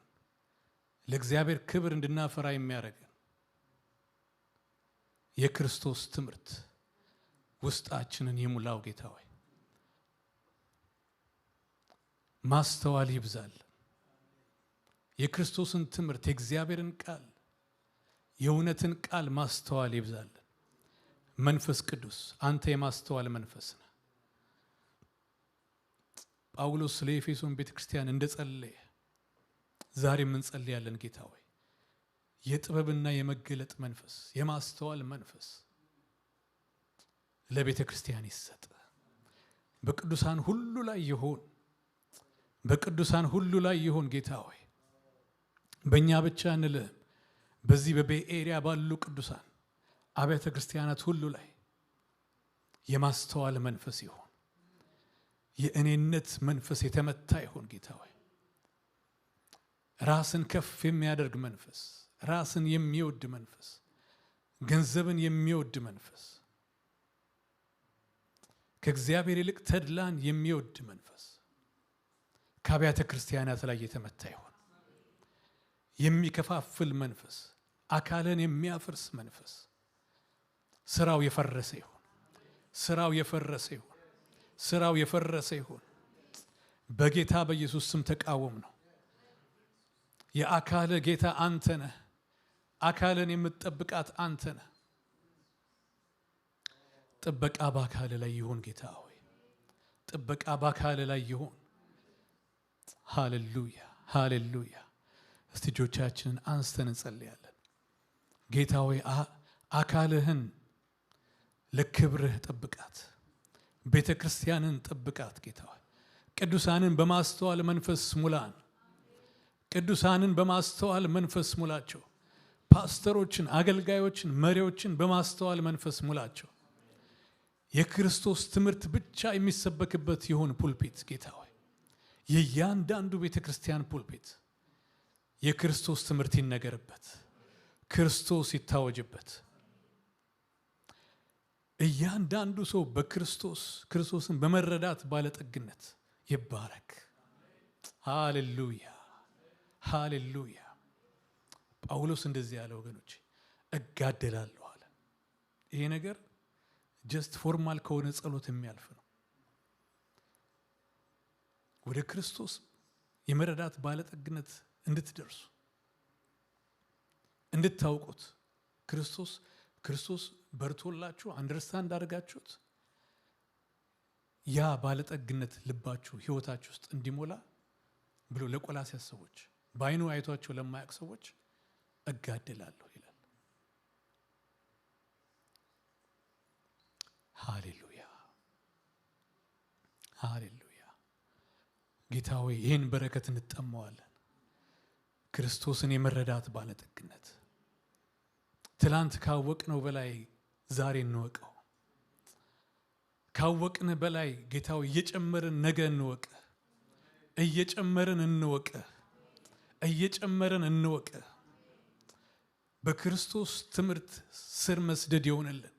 ለእግዚአብሔር ክብር እንድናፈራ የሚያደርገን የክርስቶስ ትምህርት ውስጣችንን ይሙላው። ጌታ ሆይ ማስተዋል ይብዛል። የክርስቶስን ትምህርት የእግዚአብሔርን ቃል የእውነትን ቃል ማስተዋል ይብዛል። መንፈስ ቅዱስ አንተ የማስተዋል መንፈስ ነህ። ጳውሎስ ስለ ኤፌሶን ቤተክርስቲያን እንደጸለየ ዛሬም እንጸልያለን። ጌታ ሆይ የጥበብና የመገለጥ መንፈስ የማስተዋል መንፈስ ለቤተ ክርስቲያን ይሰጥ። በቅዱሳን ሁሉ ላይ ይሁን፣ በቅዱሳን ሁሉ ላይ ይሁን። ጌታ ሆይ በእኛ ብቻ እንልህ፣ በዚህ በቤይ ኤሪያ ባሉ ቅዱሳን አብያተ ክርስቲያናት ሁሉ ላይ የማስተዋል መንፈስ ይሁን። የእኔነት መንፈስ የተመታ ይሁን። ጌታ ሆይ ራስን ከፍ የሚያደርግ መንፈስ፣ ራስን የሚወድ መንፈስ፣ ገንዘብን የሚወድ መንፈስ፣ ከእግዚአብሔር ይልቅ ተድላን የሚወድ መንፈስ ከአብያተ ክርስቲያናት ላይ የተመታ ይሁን። የሚከፋፍል መንፈስ፣ አካልን የሚያፈርስ መንፈስ ስራው የፈረሰ ይሁን። ስራው የፈረሰ ይሁን። ስራው የፈረሰ ይሁን። በጌታ በኢየሱስ ስም ተቃወም ነው። የአካል ጌታ አንተ ነህ። አካልን የምትጠብቃት አንተ ነህ። ጥበቃ በአካል ላይ ይሁን። ጌታ ሆይ ጥበቃ በአካል ላይ ይሁን። ሃሌሉያ ሃሌሉያ። እስቲ እጆቻችንን አንስተን እንጸልያለን። ጌታ ሆይ አካልህን ለክብርህ ጠብቃት። ቤተ ክርስቲያንን ጠብቃት። ጌታ ሆይ ቅዱሳንን በማስተዋል መንፈስ ሙላን። ቅዱሳንን በማስተዋል መንፈስ ሙላቸው። ፓስተሮችን፣ አገልጋዮችን፣ መሪዎችን በማስተዋል መንፈስ ሙላቸው። የክርስቶስ ትምህርት ብቻ የሚሰበክበት ይሁን ፑልፒት። ጌታ ሆይ የእያንዳንዱ ቤተ ክርስቲያን ፑልፒት የክርስቶስ ትምህርት ይነገርበት፣ ክርስቶስ ይታወጅበት። እያንዳንዱ ሰው ክርስቶስን በመረዳት ባለጠግነት ይባረክ። ሃሌሉያ ሃሌሉያ። ጳውሎስ እንደዚህ ያለ ወገኖች እጋደላለሁ አለ። ይሄ ነገር ጀስት ፎርማል ከሆነ ጸሎት የሚያልፍ ነው። ወደ ክርስቶስ የመረዳት ባለጠግነት እንድትደርሱ እንድታውቁት ክርስቶስ በርቶላችሁ አንደርስታንድ አድርጋችሁት ያ ባለጠግነት ልባችሁ ህይወታችሁ ውስጥ እንዲሞላ ብሎ ለቆላስይስ ሰዎች በአይኑ አይቷቸው ለማያውቁ ሰዎች እጋደላለሁ ይላል። ሃሌሉያ ሃሌሉያ። ጌታ ሆይ ይህን በረከት እንጠማዋለን። ክርስቶስን የመረዳት ባለጠግነት ትላንት ካወቅነው በላይ ዛሬ እንወቀው። ካወቅን በላይ ጌታው እየጨመርን ነገ እንወቅ። እየጨመርን እንወቅ። እየጨመረን እንወቅ። በክርስቶስ ትምህርት ስር መስደድ ይሆንልን።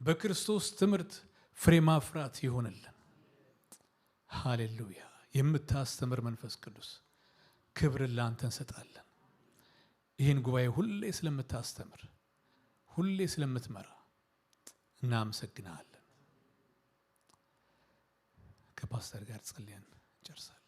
በክርስቶስ ትምህርት ፍሬ ማፍራት ይሆንልን። ሃሌሉያ። የምታስተምር መንፈስ ቅዱስ ክብር ላንተ እንሰጣለን። ይህን ጉባኤ ሁሌ ስለምታስተምር ሁሌ ስለምትመራ እናመሰግናለን። ከፓስተር ጋር ጸልየን ጨርሳለን።